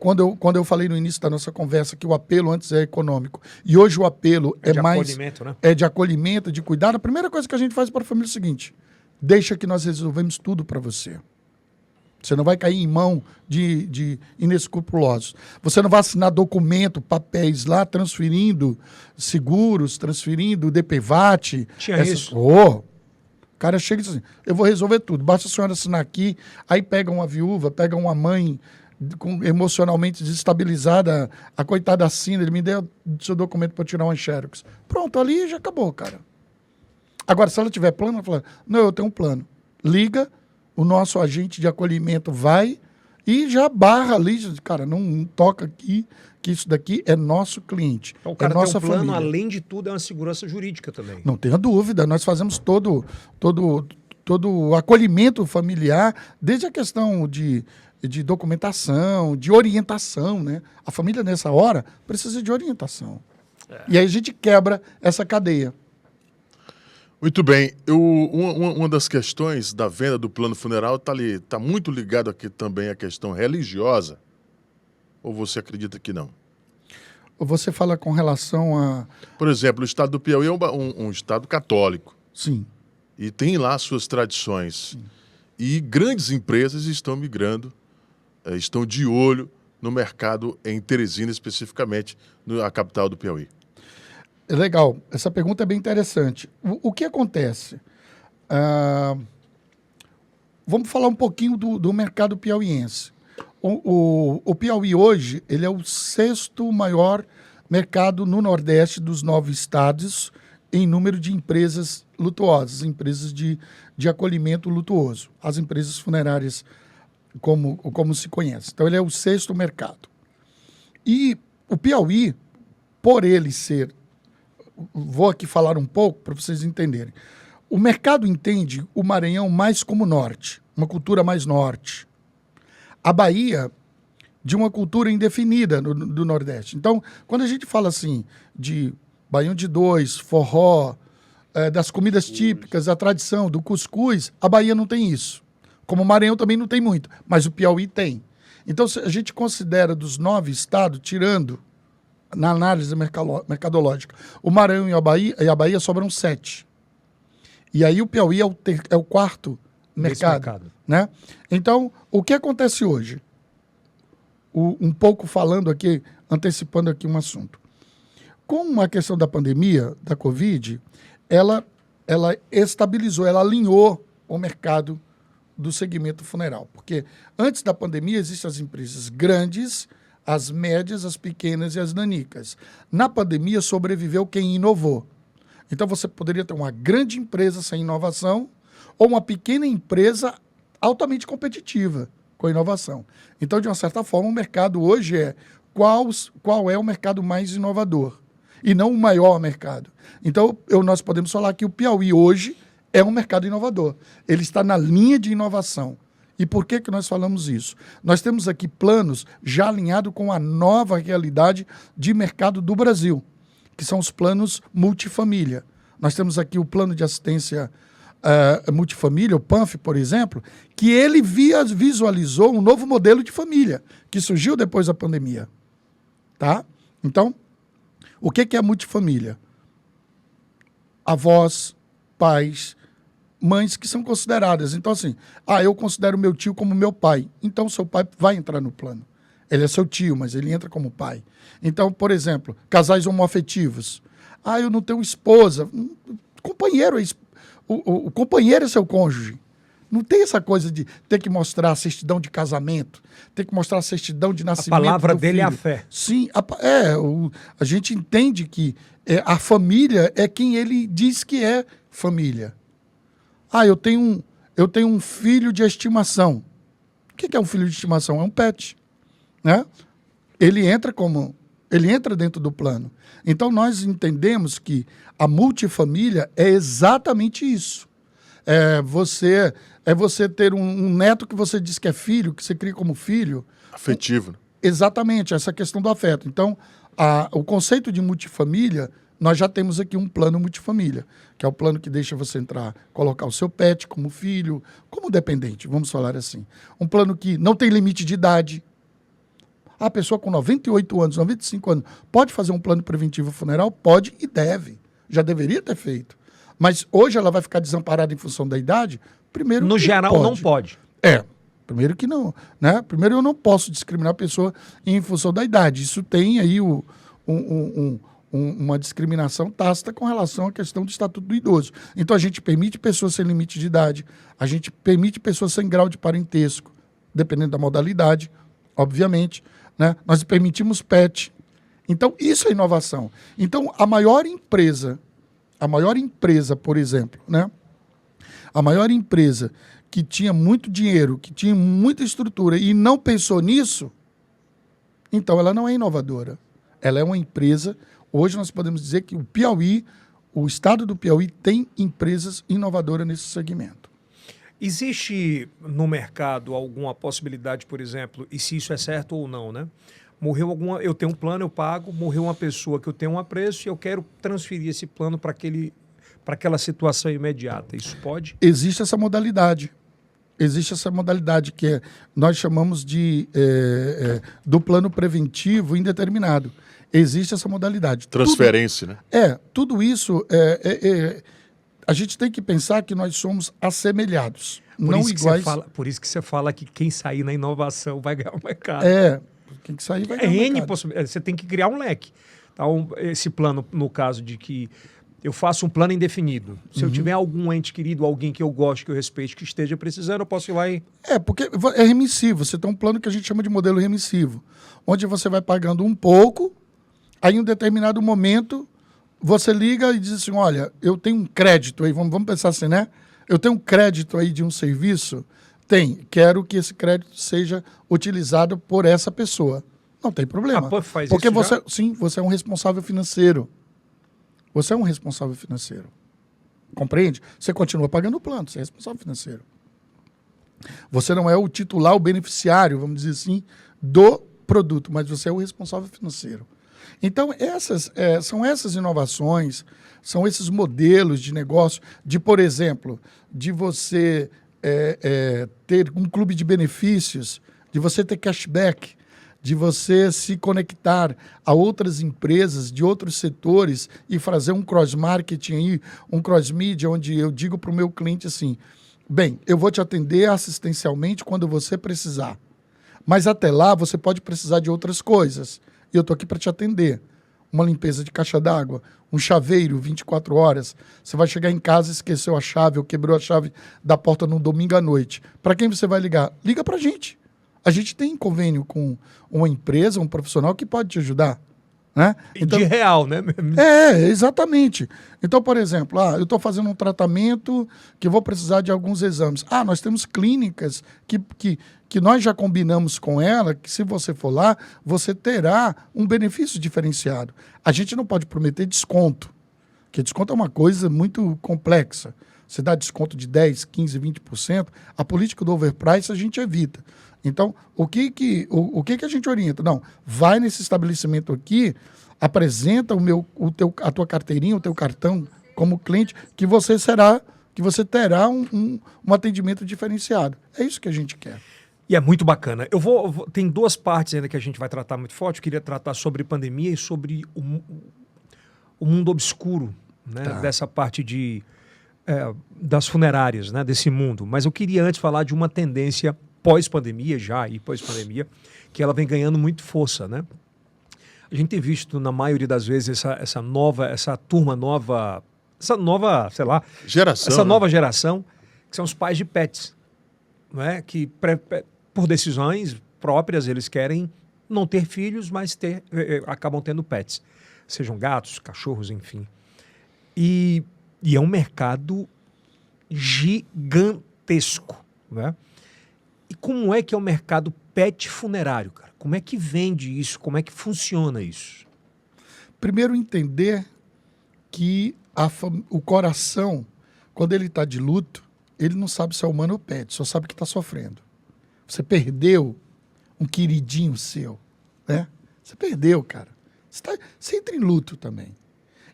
quando eu falei no início da nossa conversa que o apelo antes é econômico, e hoje o apelo é mais... acolhimento, né? É de acolhimento, de cuidado. A primeira coisa que a gente faz para a família é o seguinte: deixa que nós resolvemos tudo para você. Você não vai cair em mão de inescrupulosos. Você não vai assinar documento, papéis lá, transferindo seguros, transferindo DPVAT. Tinha isso. O cara chega e diz assim, eu vou resolver tudo, basta a senhora assinar aqui. Aí pega uma viúva, pega uma mãe emocionalmente desestabilizada, a coitada assina, ele me deu seu documento para tirar uma xerox. Pronto, ali já acabou, cara. Agora, se ela tiver plano, ela fala, não, eu tenho um plano. Liga, o nosso agente de acolhimento vai e já barra ali, cara, não toca aqui, que isso daqui é nosso cliente. Então, o cara é nossa tem um plano, família. além de tudo, é uma segurança jurídica também. Não tenha dúvida, nós fazemos todo o acolhimento familiar, desde a questão de documentação, de orientação, né? A família, nessa hora, precisa de orientação. E aí a gente quebra essa cadeia. Muito bem. Uma das questões da venda do plano funeral está muito ligado aqui também à questão religiosa. Ou você acredita que não? Você fala com relação a... Por exemplo, o estado do Piauí é um estado católico. Sim. E tem lá suas tradições. Sim. E grandes empresas estão migrando, estão de olho no mercado em Teresina, especificamente, a capital do Piauí. Legal, essa pergunta é bem interessante. O que acontece? Vamos falar um pouquinho do mercado piauiense. O Piauí hoje ele é o 6º maior mercado no Nordeste dos 9 estados em número de empresas lutuosas, empresas de acolhimento lutuoso, as empresas funerárias como se conhece. Então ele é o 6º mercado. E o Piauí, por ele ser... Vou aqui falar um pouco para vocês entenderem. O mercado entende o Maranhão mais como norte, uma cultura mais norte. A Bahia, de uma cultura indefinida do Nordeste. Então, quando a gente fala assim de baião de dois, forró, das comidas típicas, a tradição do cuscuz, a Bahia não tem isso. Como o Maranhão também não tem muito, mas o Piauí tem. Então, se a gente considera dos 9 estados, tirando... na análise mercadológica, o Maranhão e a Bahia sobram 7. E aí o Piauí é o 4º mercado. Né? Então, o que acontece hoje? Um pouco falando aqui, antecipando aqui um assunto. Com a questão da pandemia, da Covid, ela estabilizou, ela alinhou o mercado do segmento funeral. Porque antes da pandemia existem as empresas grandes, as médias, as pequenas e as nanicas. Na pandemia, sobreviveu quem inovou. Então, você poderia ter uma grande empresa sem inovação ou uma pequena empresa altamente competitiva com inovação. Então, de uma certa forma, o mercado hoje é qual é o mercado mais inovador e não o maior mercado. Então, nós podemos falar que o Piauí hoje é um mercado inovador. Ele está na linha de inovação. E por que nós falamos isso? Nós temos aqui planos já alinhados com a nova realidade de mercado do Brasil, que são os planos multifamília. Nós temos aqui o plano de assistência multifamília, o PANF, por exemplo, que ele visualizou um novo modelo de família, que surgiu depois da pandemia. Tá? Então, o que é multifamília? Avós, pais, mães que são consideradas. Então, assim, eu considero meu tio como meu pai. Então, seu pai vai entrar no plano. Ele é seu tio, mas ele entra como pai. Então, por exemplo, casais homoafetivos. Eu não tenho esposa. O companheiro é seu cônjuge. Não tem essa coisa de ter que mostrar a certidão de casamento, ter que mostrar a certidão de nascimento. A palavra do dele filho. é a fé. Sim, a gente entende que a família é quem ele diz que é família. Eu tenho um filho de estimação. O que é um filho de estimação? É um pet. Né? Ele entra dentro do plano. Então, nós entendemos que a multifamília é exatamente isso. É você ter um neto que você diz que é filho, que você cria como filho. Afetivo. Exatamente, essa questão do afeto. Então, o conceito de multifamília, nós já temos aqui um plano multifamília, que é o plano que deixa você entrar, colocar o seu pet como filho, como dependente, vamos falar assim. Um plano que não tem limite de idade. A pessoa com 98 anos, 95 anos, pode fazer um plano preventivo funeral? Pode e deve. Já deveria ter feito. Mas hoje ela vai ficar desamparada em função da idade? Primeiro, no geral, pode. não pode. Primeiro que não, né? Primeiro eu não posso discriminar a pessoa em função da idade. Isso tem aí uma discriminação tácita com relação à questão do estatuto do idoso. Então a gente permite pessoas sem limite de idade, a gente permite pessoas sem grau de parentesco, dependendo da modalidade, obviamente, né? Nós permitimos PET. Então isso é inovação. Então a maior empresa, por exemplo, né? A maior empresa que tinha muito dinheiro, que tinha muita estrutura e não pensou nisso, então ela não é inovadora. Ela é uma empresa. Hoje nós podemos dizer que o Piauí, o estado do Piauí, tem empresas inovadoras nesse segmento. Existe no mercado alguma possibilidade, por exemplo, e se isso é certo ou não, né? Eu tenho um plano, eu pago, morreu uma pessoa que eu tenho um apreço e eu quero transferir esse plano para aquela situação imediata. Isso pode? Existe essa modalidade. Existe essa modalidade que nós chamamos do plano preventivo indeterminado. Existe essa modalidade. Transferência, né? Tudo isso, a gente tem que pensar que nós somos assemelhados, não iguais. Por isso que você fala que quem sair na inovação vai ganhar o mercado. Quem sair vai ganhar o mercado. Você tem que criar um leque. Então, esse plano, no caso de que eu faço um plano indefinido. Se eu tiver algum ente querido, alguém que eu gosto, que eu respeite, que esteja precisando, eu posso ir lá e... Porque é remissivo. Você tem um plano que a gente chama de modelo remissivo, onde você vai pagando um pouco, aí em um determinado momento, você liga e diz assim, olha, eu tenho um crédito aí, vamos pensar assim, né? Eu tenho um crédito aí de um serviço, quero que esse crédito seja utilizado por essa pessoa. Não tem problema. Faz porque isso você é um responsável financeiro. Você é um responsável financeiro. Compreende? Você continua pagando o plano, você é responsável financeiro. Você não é o titular, o beneficiário, vamos dizer assim, do produto, mas você é o responsável financeiro. Então, são essas inovações, são esses modelos de negócio, por exemplo, de você ter um clube de benefícios, de você ter cashback, de você se conectar a outras empresas de outros setores e fazer um cross-marketing aí, um cross-media, onde eu digo para o meu cliente assim, bem, eu vou te atender assistencialmente quando você precisar, mas até lá você pode precisar de outras coisas e eu estou aqui para te atender. Uma limpeza de caixa d'água, um chaveiro 24 horas, você vai chegar em casa e esqueceu a chave ou quebrou a chave da porta no domingo à noite. Para quem você vai ligar? Liga para a gente. A gente tem convênio com uma empresa, um profissional que pode te ajudar. Né? Então, de real, né? Exatamente. Então, por exemplo, eu estou fazendo um tratamento que vou precisar de alguns exames. Nós temos clínicas que nós já combinamos com ela, que se você for lá, você terá um benefício diferenciado. A gente não pode prometer desconto, porque desconto é uma coisa muito complexa. Você dá desconto de 10%, 15%, 20%, a política do overprice a gente evita. Então, o que a gente orienta? Não, vai nesse estabelecimento aqui, apresenta a tua carteirinha, o teu cartão como cliente, que você terá um atendimento diferenciado. É isso que a gente quer. E é muito bacana. Tem duas partes ainda que a gente vai tratar muito forte. Eu queria tratar sobre pandemia e sobre o mundo obscuro, né? Dessa parte das funerárias, né? Desse mundo. Mas eu queria antes falar de uma tendência pós-pandemia, que ela vem ganhando muito força, né? A gente tem visto, na maioria das vezes, essa nova geração, que são os pais de pets, não é? Que por decisões próprias eles querem não ter filhos, mas acabam tendo pets, sejam gatos, cachorros, enfim. E é um mercado gigantesco, né? E como é que é o mercado pet funerário, cara? Como é que vende isso? Como é que funciona isso? Primeiro, entender que o coração, quando ele está de luto, ele não sabe se é humano ou pet, só sabe que está sofrendo. Você perdeu um queridinho seu, né? Você perdeu, cara. Você entra em luto também.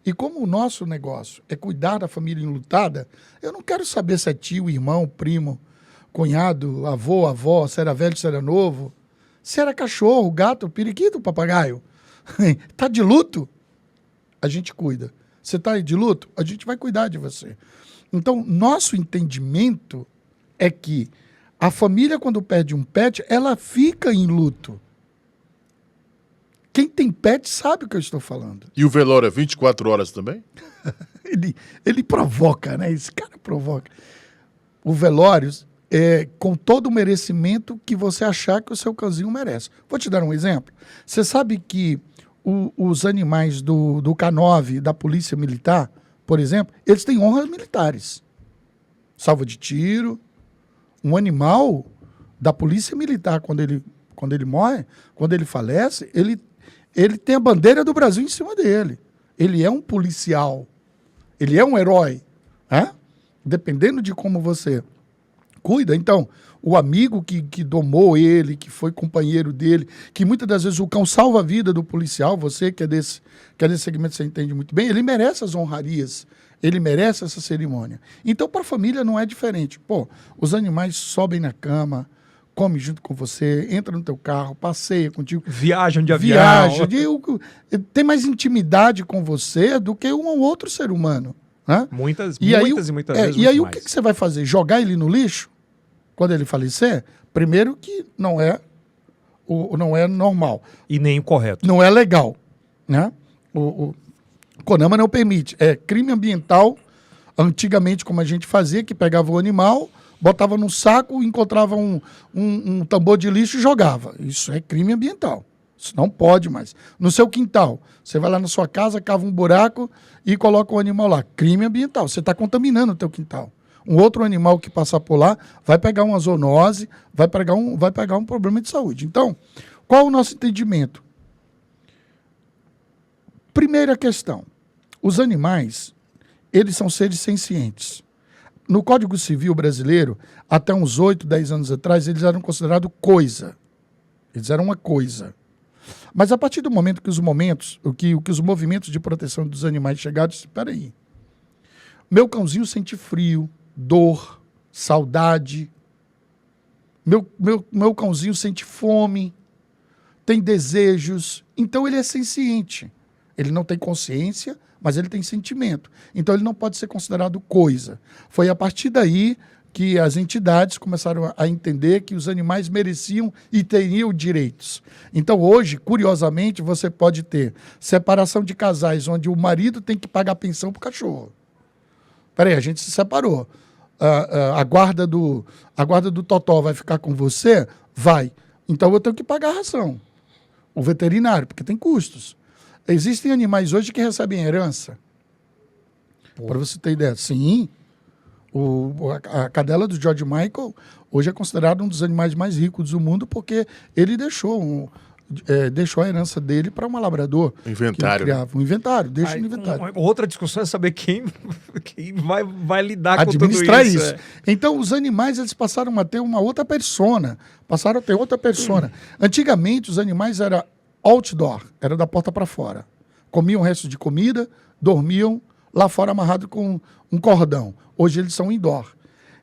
E como o nosso negócio é cuidar da família enlutada, eu não quero saber se é tio, irmão, primo, cunhado, avô, avó, se era velho, se era novo, se era cachorro, gato, periquito, papagaio. Tá de luto? A gente cuida. Você tá de luto? A gente vai cuidar de você. Então, nosso entendimento é que A família, quando perde um pet, ela fica em luto. Quem tem pet sabe o que eu estou falando. E o velório é 24 horas também? Ele provoca, né? Esse cara provoca. O velório é com todo o merecimento que você achar que o seu cãozinho merece. Vou te dar um exemplo. Você sabe que os animais do K9, da Polícia Militar, por exemplo, eles têm honras militares. Salva de tiro. Um animal da Polícia Militar, quando ele morre, quando ele falece, ele tem a bandeira do Brasil em cima dele. Ele é um policial. Ele é um herói. Né? Dependendo de como você cuida. Então, o amigo que domou ele, que foi companheiro dele, que muitas das vezes o cão salva a vida do policial, você que é desse segmento, você entende muito bem, ele merece as honrarias, ele merece essa cerimônia. Então, para a família não é diferente. Pô, os animais sobem na cama, comem junto com você, entra no teu carro, passeia contigo. Viajam de avião. Viaja. Tem mais intimidade com você do que um ou outro ser humano. Né? Muitas vezes. E aí, mais. O que você vai fazer? Jogar ele no lixo? Quando ele falecer? Primeiro que não é normal. E nem o correto. Não é legal. Né? O CONAMA não permite. É crime ambiental, antigamente, como a gente fazia, que pegava o animal, botava num saco, encontrava um tambor de lixo e jogava. Isso é crime ambiental. Isso não pode mais. No seu quintal, você vai lá na sua casa, cava um buraco e coloca o animal lá. Crime ambiental. Você está contaminando o teu quintal. Um outro animal que passar por lá vai pegar uma zoonose, vai pegar um problema de saúde. Então, qual o nosso entendimento? Primeira questão. Os animais, eles são seres sencientes. No Código Civil brasileiro, até uns 8, 10 anos atrás, eles eram considerados coisa. Eles eram uma coisa. Mas a partir do momento que os movimentos de proteção dos animais chegaram, espera aí. Meu cãozinho sente frio, dor, saudade. Meu cãozinho sente fome, tem desejos. Então ele é senciente. Ele não tem consciência, mas ele tem sentimento. Então ele não pode ser considerado coisa. Foi a partir daí que as entidades começaram a entender que os animais mereciam e teriam direitos. Então hoje, curiosamente, você pode ter separação de casais onde o marido tem que pagar pensão para o cachorro. Peraí, a gente se separou. A guarda do Totó vai ficar com você? Vai. Então eu tenho que pagar a ração. O veterinário, porque tem custos. Existem animais hoje que recebem herança. Para você ter ideia. Sim. A cadela do George Michael hoje é considerado um dos animais mais ricos do mundo porque ele deixou a herança dele para um labrador. Inventário. Que ele criava. Um inventário, deixa no inventário. Outra discussão é saber quem vai lidar com tudo administrar isso. isso. Então, os animais eles passaram a ter uma outra persona. Passaram a ter outra persona. Antigamente, os animais eram outdoor, era da porta para fora. Comiam o resto de comida, dormiam lá fora amarrado com um cordão. Hoje eles são indoor.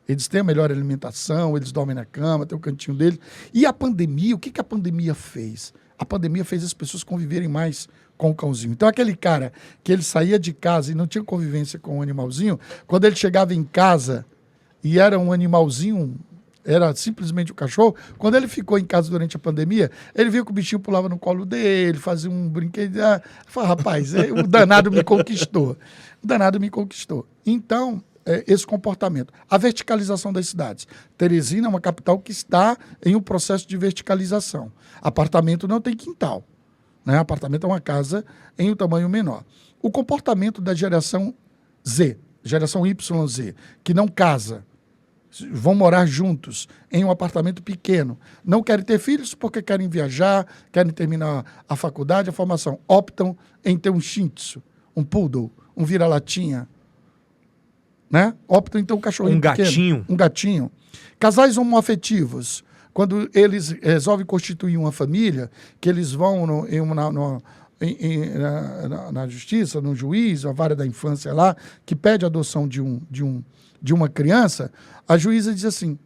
Eles têm a melhor alimentação, eles dormem na cama, tem o cantinho deles. E a pandemia, o que a pandemia fez? A pandemia fez as pessoas conviverem mais com o cãozinho. Então, aquele cara que ele saía de casa e não tinha convivência com o animalzinho, quando ele chegava em casa e era um animalzinho, era simplesmente o cachorro, quando ele ficou em casa durante a pandemia, ele viu que o bichinho pulava no colo dele, fazia um brinquedo. Falei, rapaz, o danado me conquistou. O danado me conquistou. Então, esse comportamento. A verticalização das cidades. Teresina é uma capital que está em um processo de verticalização. Apartamento não tem quintal. Né? Apartamento é uma casa em um tamanho menor. O comportamento da geração Z, geração YZ, que não casa, vão morar juntos em um apartamento pequeno, não querem ter filhos porque querem viajar, querem terminar a faculdade, a formação, optam em ter um Shih Tzu, um Poodle, um vira-latinha, né? Optam então um cachorrinho pequeno, um gatinho. Casais homoafetivos, quando eles resolvem constituir uma família, que eles vão na justiça, no juiz, a vara da infância lá, que pede a adoção de uma criança, a juíza diz assim,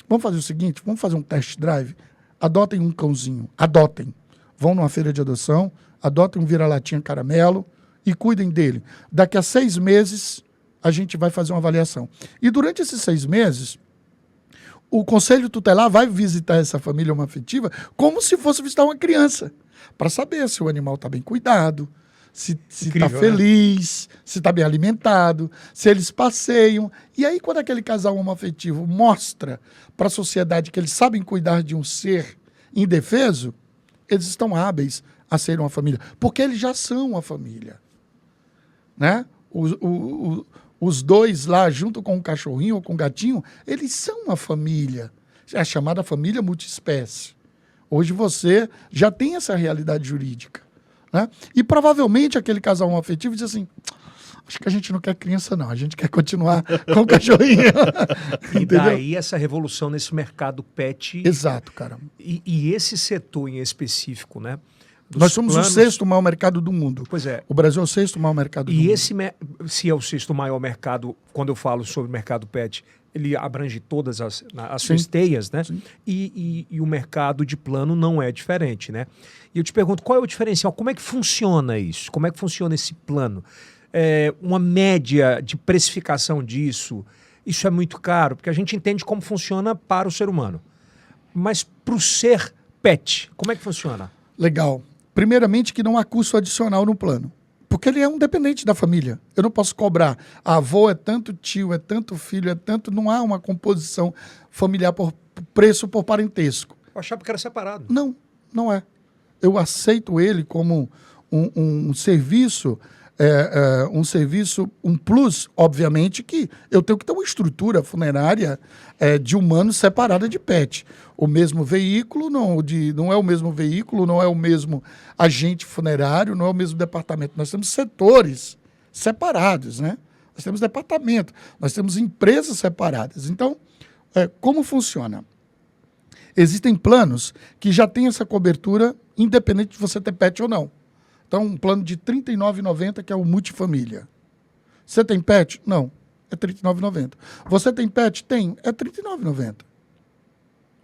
vamos fazer o seguinte, vamos fazer um test drive, adotem um cãozinho, adotem. Vão numa feira de adoção, adotem um vira-latinha caramelo e cuidem dele. Daqui a 6 meses, a gente vai fazer uma avaliação. E durante esses 6 meses, o conselho tutelar vai visitar essa família homoafetiva como se fosse visitar uma criança, para saber se o animal está bem cuidado, se está feliz, se está bem alimentado, se eles passeiam. E aí, quando aquele casal homoafetivo mostra para a sociedade que eles sabem cuidar de um ser indefeso, eles estão hábeis a ser uma família, porque eles já são uma família. Né? Os dois lá, junto com o cachorrinho ou com o gatinho, eles são uma família. É a chamada família multiespécie. Hoje você já tem essa realidade jurídica. Né? E provavelmente aquele casal homoafetivo diz assim, acho que a gente não quer criança não, a gente quer continuar com o cachorrinho. E daí essa revolução nesse mercado pet. Exato, cara. E esse setor em específico, né? Nós somos o 6º maior mercado do mundo. Pois é. O Brasil é o 6º maior mercado do mundo. E se é o 6º maior mercado, quando eu falo sobre o mercado pet, ele abrange todas as suas teias, né? E o mercado de plano não é diferente, né? E eu te pergunto, qual é o diferencial? Como é que funciona isso? Como é que funciona esse plano? Uma média de precificação disso, isso é muito caro, porque a gente entende como funciona para o ser humano. Mas para o ser pet, como é que funciona? Legal. Primeiramente que não há custo adicional no plano. Porque ele é um dependente da família. Eu não posso cobrar. A avó é tanto tio, é tanto filho, é tanto... Não há uma composição familiar por preço por parentesco. Eu achava que era separado. Não, não é. Eu aceito ele como um serviço... um plus, obviamente, que eu tenho que ter uma estrutura funerária de humano separada de pet. O mesmo veículo, não é o mesmo veículo, não é o mesmo agente funerário, não é o mesmo departamento. Nós temos setores separados, né? Nós temos departamento, nós temos empresas separadas. Então, como funciona? Existem planos que já têm essa cobertura, independente de você ter pet ou não. Então, um plano de R$ 39,90, que é o multifamília. Você tem pet? Não. É R$ 39,90. Você tem pet? Tem. É R$ 39,90.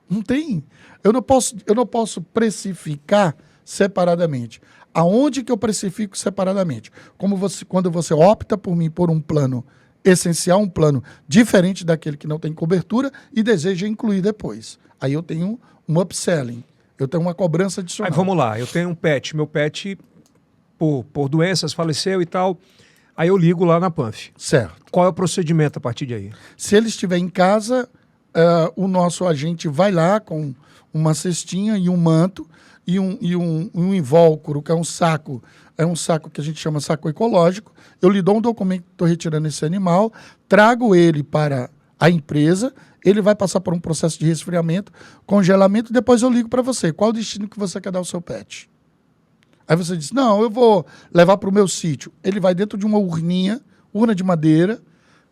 Não tem. Eu não posso precificar separadamente. Aonde que eu precifico separadamente? Quando você opta por um plano essencial, um plano diferente daquele que não tem cobertura e deseja incluir depois. Aí eu tenho um upselling. Eu tenho uma cobrança adicional. Aí vamos lá. Eu tenho um pet. Meu pet... Por doenças, faleceu e tal. Aí eu ligo lá na PANF. Certo. Qual é o procedimento a partir de aí? Se ele estiver em casa, o nosso agente vai lá com uma cestinha e um manto e um invólucro, que é um saco que a gente chama saco ecológico. Eu lhe dou um documento que estou retirando esse animal, trago ele para a empresa, ele vai passar por um processo de resfriamento, congelamento, depois eu ligo para você. Qual o destino que você quer dar ao seu pet? Aí você diz, não, eu vou levar para o meu sítio. Ele vai dentro de uma urna de madeira,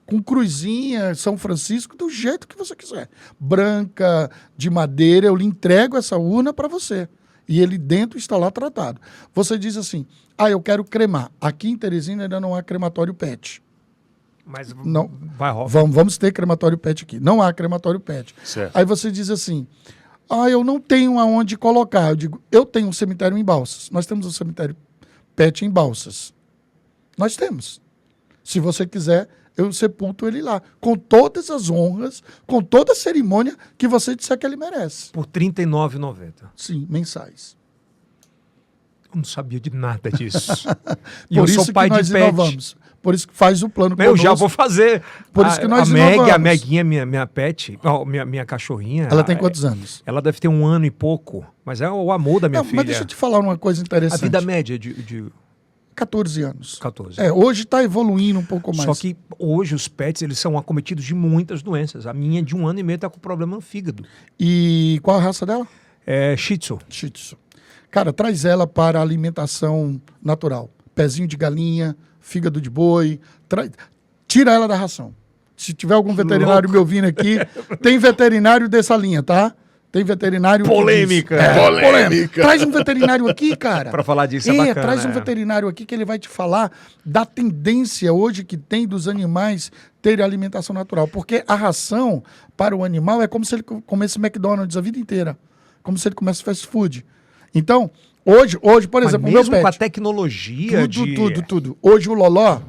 com cruzinha, São Francisco, do jeito que você quiser. Branca, de madeira, eu lhe entrego essa urna para você. E ele dentro está lá tratado. Você diz assim, eu quero cremar. Aqui em Teresina ainda não há crematório pet. Mas não, vai rolar. Vamos ter crematório pet aqui. Não há crematório pet. Certo. Aí você diz assim... eu não tenho aonde colocar. Eu digo, eu tenho um cemitério em Balsas. Nós temos um cemitério pet em Balsas. Nós temos. Se você quiser, eu sepulto ele lá. Com todas as honras, com toda a cerimônia que você disser que ele merece. Por R$ 39,90. Sim, mensais. Eu não sabia de nada disso. E Por eu isso sou pai que nós de pet. inovamos. Por isso que faz o plano Eu já vou fazer. Por isso que nós a Meguinha, minha pet, minha cachorrinha. Ela tem quantos anos? Ela deve ter 1 ano e pouco. Mas é o amor da minha filha. Mas deixa eu te falar uma coisa interessante. A vida média de 14 anos. 14. Hoje está evoluindo um pouco mais. Só que hoje os pets eles são acometidos de muitas doenças. A minha de 1 ano e meio está com problema no fígado. E qual a raça dela? É Shih Tzu. Shih Tzu. Cara, traz ela para a alimentação natural. Pezinho de galinha, fígado de boi. Tira ela da ração. Se tiver algum veterinário me ouvindo aqui, tem veterinário dessa linha, tá? Tem veterinário... Polêmica. Polêmica. Traz um veterinário aqui, cara. Para falar disso é bacana. Traz um veterinário aqui que ele vai te falar da tendência hoje que tem dos animais terem alimentação natural. Porque a ração para o animal é como se ele comesse McDonald's a vida inteira. Como se ele comesse fast food. Então, hoje por exemplo, o meu pet... mesmo com a tecnologia Tudo. Hoje o Loló,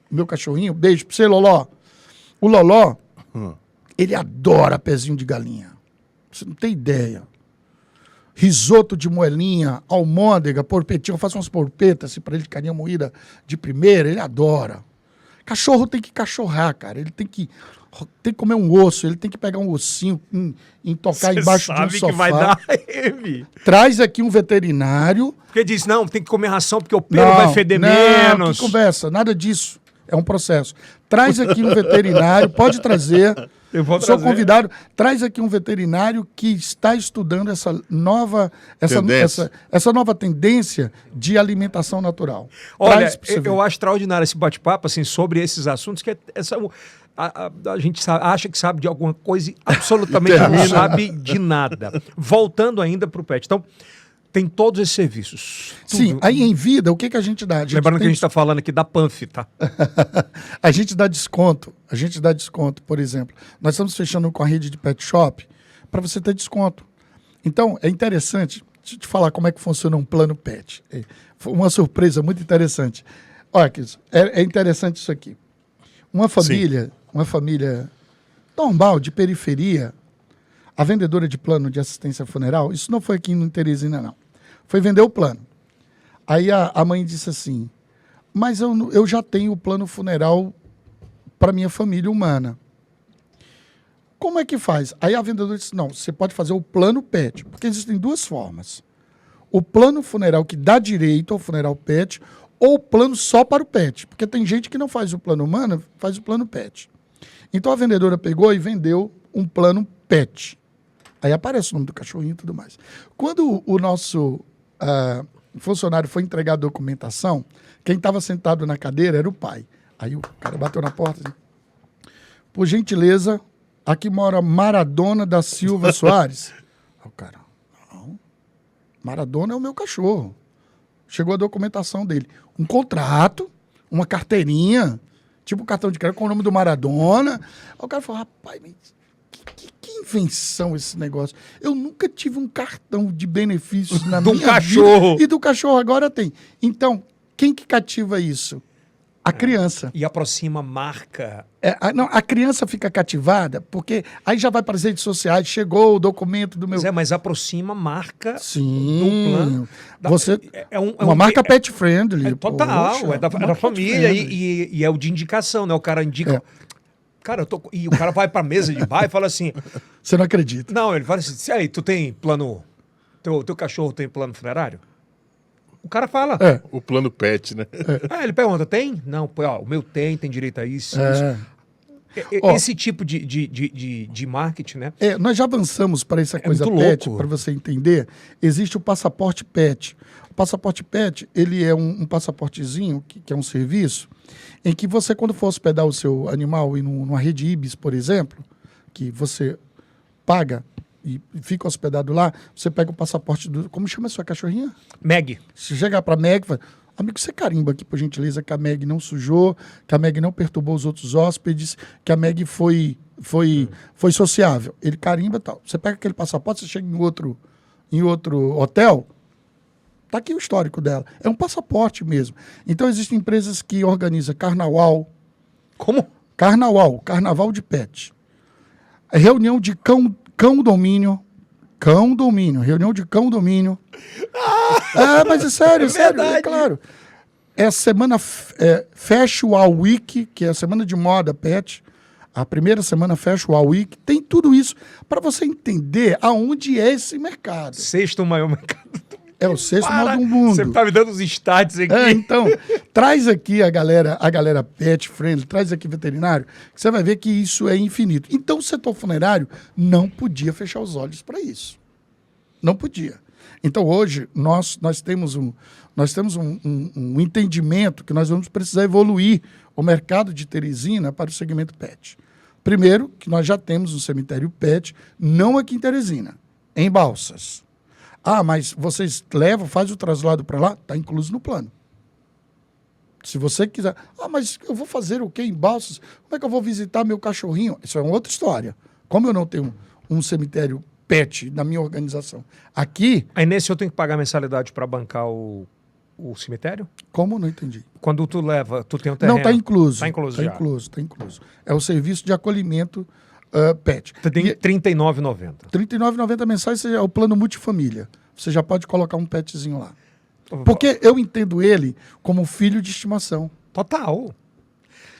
meu cachorrinho, beijo pra você, Loló. O Loló, Ele adora pezinho de galinha. Você não tem ideia. Risoto de moelinha, almôndega, porpetinho. Eu faço umas porpetas assim, para ele de carinha moída de primeira. Ele adora. Cachorro tem que cachorrar, cara. Ele tem que comer um osso. Ele tem que pegar um ossinho, tocar embaixo de um sofá. Sabe que vai dar, Traz aqui um veterinário. Porque diz, não, tem que comer ração porque o pelo vai feder menos. Que conversa, nada disso. É um processo. Traz aqui um veterinário, pode trazer. Eu vou Sou convidado. Traz aqui um veterinário que está estudando essa nova tendência de alimentação natural. Olha, eu acho extraordinário esse bate-papo assim, sobre esses assuntos, que a gente acha que sabe de alguma coisa e absolutamente não sabe de nada. Voltando ainda para o pet. Então, tem todos esses serviços. Sim, tudo. Aí em vida, o que a gente dá? Lembrando que a gente está falando aqui da Panf, tá? A gente dá desconto. Por exemplo. Nós estamos fechando com a rede de pet shop para você ter desconto. Então, é interessante te falar como é que funciona um plano pet. Foi uma surpresa muito interessante. Olha, é interessante isso aqui. Uma família normal, de periferia, a vendedora de plano de assistência funeral, isso não foi aqui em Teresina, não. Foi vender o plano. Aí a mãe disse assim, mas eu já tenho o plano funeral para minha família humana. Como é que faz? Aí a vendedora disse, não, você pode fazer o plano pet, porque existem duas formas. O plano funeral que dá direito ao funeral pet, ou o plano só para o pet, porque tem gente que não faz o plano humano, faz o plano pet. Então a vendedora pegou e vendeu um plano pet. Aí aparece o nome do cachorrinho e tudo mais. Quando o nosso funcionário foi entregar a documentação, quem estava sentado na cadeira era o pai. Aí o cara bateu na porta assim, por gentileza, aqui mora Maradona da Silva Soares. Aí o cara, não, Maradona é o meu cachorro. Chegou a documentação dele. Um contrato, uma carteirinha, tipo cartão de crédito com o nome do Maradona. Aí o cara falou, rapaz, que invenção esse negócio. Eu nunca tive um cartão de benefícios na minha cachorro. vida. E do cachorro agora tem. Então, quem que cativa isso? A criança. E aproxima a marca. A criança fica cativada, porque aí já vai para as redes sociais, chegou o documento do meu... Mas aproxima a marca Sim. do plano. Você, uma marca pet friendly. Total, Poxa, é da família e é o de indicação, né? O cara indica... Cara, e o cara vai pra mesa de bar e fala assim... Você não acredita. Não, ele fala assim, aí, tu tem plano... Teu cachorro tem plano funerário? O cara fala. O plano pet, né? Ele pergunta, tem? Não, o meu tem direito a isso. Esse tipo de marketing, né? Nós já avançamos para essa coisa pet, para você entender. Existe o passaporte pet. O passaporte pet, ele é um passaportezinho, que é um serviço, em que você, quando for hospedar o seu animal e numa rede Ibis, por exemplo, que você paga e fica hospedado lá, você pega o passaporte do... Como chama a sua cachorrinha? Meg. Se chegar para Meg, fala, amigo, você carimba aqui, por gentileza, que a Meg não sujou, que a Meg não perturbou os outros hóspedes, que a Meg foi sociável. Ele carimba e tal. Você pega aquele passaporte, você chega em outro hotel, tá aqui o histórico dela. É um passaporte mesmo. Então, existem empresas que organizam carnaval. Como? Carnaval de pet. Reunião de cão-domínio, reunião de cão-domínio. Mas é sério, é claro. É a semana Fashion Week, que é a semana de moda pet. A primeira semana Fashion Week. Tem tudo isso para você entender aonde é esse mercado. Sexto maior mercado do mundo. É o sexto maior do mundo. Você tá me dando os stats aqui. Então, traz aqui a galera pet friendly, traz aqui veterinário, que você vai ver que isso é infinito. Então, o setor funerário não podia fechar os olhos para isso. Não podia. Então, hoje, nós temos um entendimento que nós vamos precisar evoluir o mercado de Teresina para o segmento pet. Primeiro, que nós já temos um cemitério pet, não aqui em Teresina, em Balsas. Mas vocês faz o traslado para lá, está incluso no plano. Se você quiser... mas eu vou fazer o quê em Balsas? Como é que eu vou visitar meu cachorrinho? Isso é uma outra história. Como eu não tenho um cemitério pet na minha organização. Aqui... Aí nesse eu tenho que pagar mensalidade para bancar o cemitério? Como? Não entendi. Quando tu leva, tu tem um terreno... Não, está incluso. Está incluso já. Está incluso. É o serviço de acolhimento pet. Tem R$ 39,90. R$ 39,90 mensais é o plano multifamília. Você já pode colocar um petzinho lá. Porque eu entendo ele como filho de estimação. Total.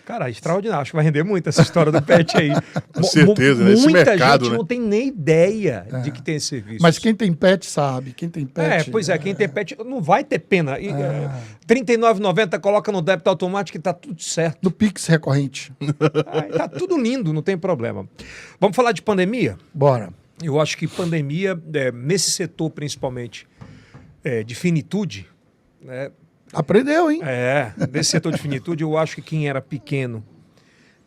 Cara, extraordinário. Acho que vai render muito essa história do pet aí. Com certeza, né? Esse Muita mercado, gente né? não tem nem ideia de que tem esse serviço. Mas quem tem pet sabe. Quem tem pet... Quem tem pet não vai ter pena. R$ 39,90 coloca no débito automático e tá tudo certo. No Pix recorrente. Tá tudo lindo, não tem problema. Vamos falar de pandemia? Bora. Eu acho que pandemia, nesse setor principalmente de finitude, né? Aprendeu, hein? Nesse setor de finitude, eu acho que quem era pequeno,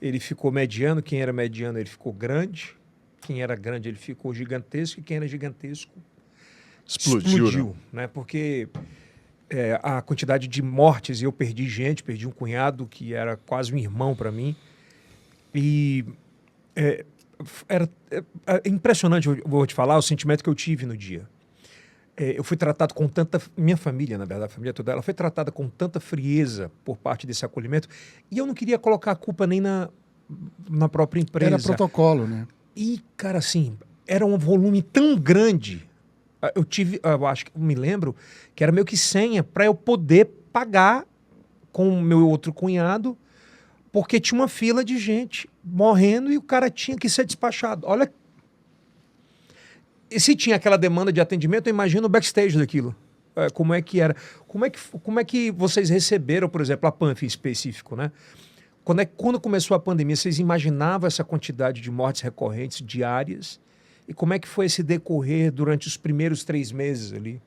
ele ficou mediano, quem era mediano, ele ficou grande, quem era grande, ele ficou gigantesco, e quem era gigantesco, explodiu, né? Porque a quantidade de mortes, eu perdi gente, perdi um cunhado que era quase um irmão para mim, e era impressionante, eu vou te falar, o sentimento que eu tive no dia. Eu fui tratado com tanta... Minha família, na verdade, a família toda, ela foi tratada com tanta frieza por parte desse acolhimento, e eu não queria colocar a culpa nem na própria empresa. Era protocolo, né? E, cara, assim, era um volume tão grande. Eu acho que me lembro que era meio que senha para eu poder pagar com o meu outro cunhado, porque tinha uma fila de gente morrendo e o cara tinha que ser despachado. Olha, e se tinha aquela demanda de atendimento, eu imagino o backstage daquilo. Como é que era? Como é que vocês receberam, por exemplo, a PANF em específico, né? Quando começou a pandemia, vocês imaginavam essa quantidade de mortes recorrentes diárias? E como é que foi esse decorrer durante os primeiros 3 meses ali?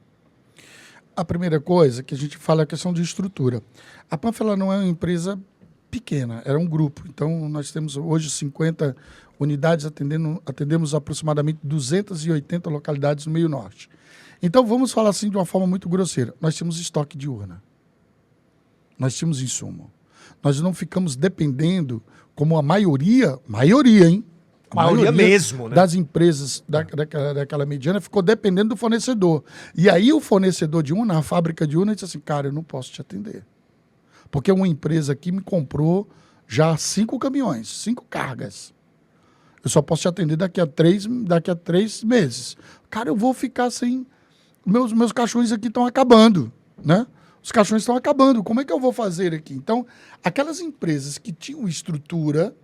A primeira coisa que a gente fala é a questão de estrutura. A PANF ela não é uma empresa pequena, era um grupo. Então, nós temos hoje 50 unidades, atendemos aproximadamente 280 localidades no meio norte. Então, vamos falar assim de uma forma muito grosseira. Nós tínhamos estoque de urna. Nós tínhamos insumo. Nós não ficamos dependendo, como a maioria, hein? A maioria mesmo, né? Das empresas daquela mediana ficou dependendo do fornecedor. E aí o fornecedor de urna, a fábrica de urna, disse assim, cara, eu não posso te atender. Porque uma empresa aqui me comprou já 5 caminhões, 5 cargas. Eu só posso te atender daqui a 3 meses. Cara, eu vou ficar sem... Meus cachorros aqui estão acabando, né? Os cachorros estão acabando. Como é que eu vou fazer aqui? Então, aquelas empresas que tinham estrutura,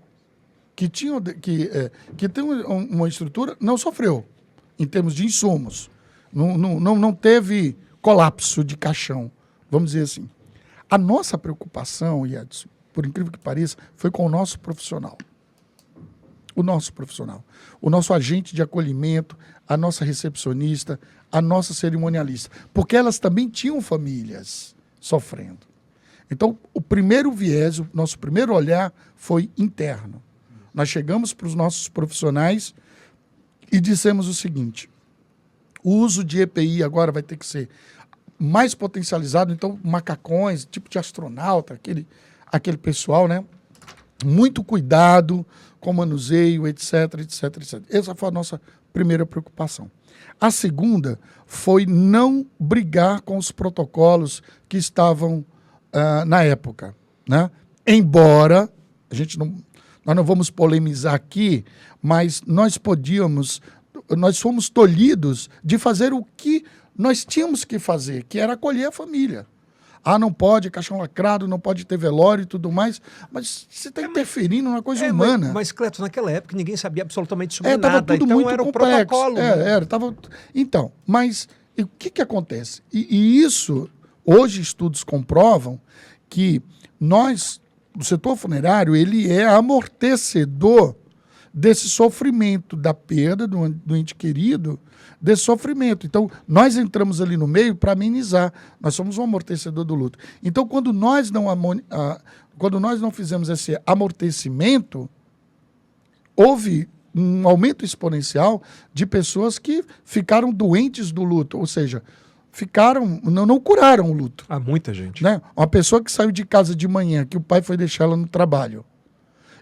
que tem uma estrutura, não sofreu em termos de insumos. Não teve colapso de caixão, vamos dizer assim. A nossa preocupação, Edson, por incrível que pareça, foi com o nosso profissional. O nosso profissional. O nosso agente de acolhimento, a nossa recepcionista, a nossa cerimonialista. Porque elas também tinham famílias sofrendo. Então, o primeiro viés, o nosso primeiro olhar foi interno. Nós chegamos para os nossos profissionais e dissemos o seguinte, o uso de EPI agora vai ter que ser mais potencializado, então macacões, tipo de astronauta, aquele pessoal, né? Muito cuidado com o manuseio, etc, etc, etc. Essa foi a nossa primeira preocupação. A segunda foi não brigar com os protocolos que estavam na época, né? Embora, nós não vamos polemizar aqui, mas nós fomos tolhidos de fazer o que nós tínhamos que fazer, que era acolher a família. Não pode, caixão lacrado, não pode ter velório e tudo mais, mas você está interferindo numa coisa humana. Mas, Cleto, naquela época ninguém sabia absolutamente sobre Tava nada, tudo então muito era complexo. o protocolo. Né? Então, mas o que acontece? E isso, hoje estudos comprovam que o setor funerário, ele é amortecedor desse sofrimento, da perda do ente querido, desse sofrimento. Então, nós entramos ali no meio para amenizar. Nós somos um amortecedor do luto. Então, quando nós não fizemos esse amortecimento, houve um aumento exponencial de pessoas que ficaram doentes do luto, ou seja, não curaram o luto. Há muita gente. Né? Uma pessoa que saiu de casa de manhã, que o pai foi deixar ela no trabalho,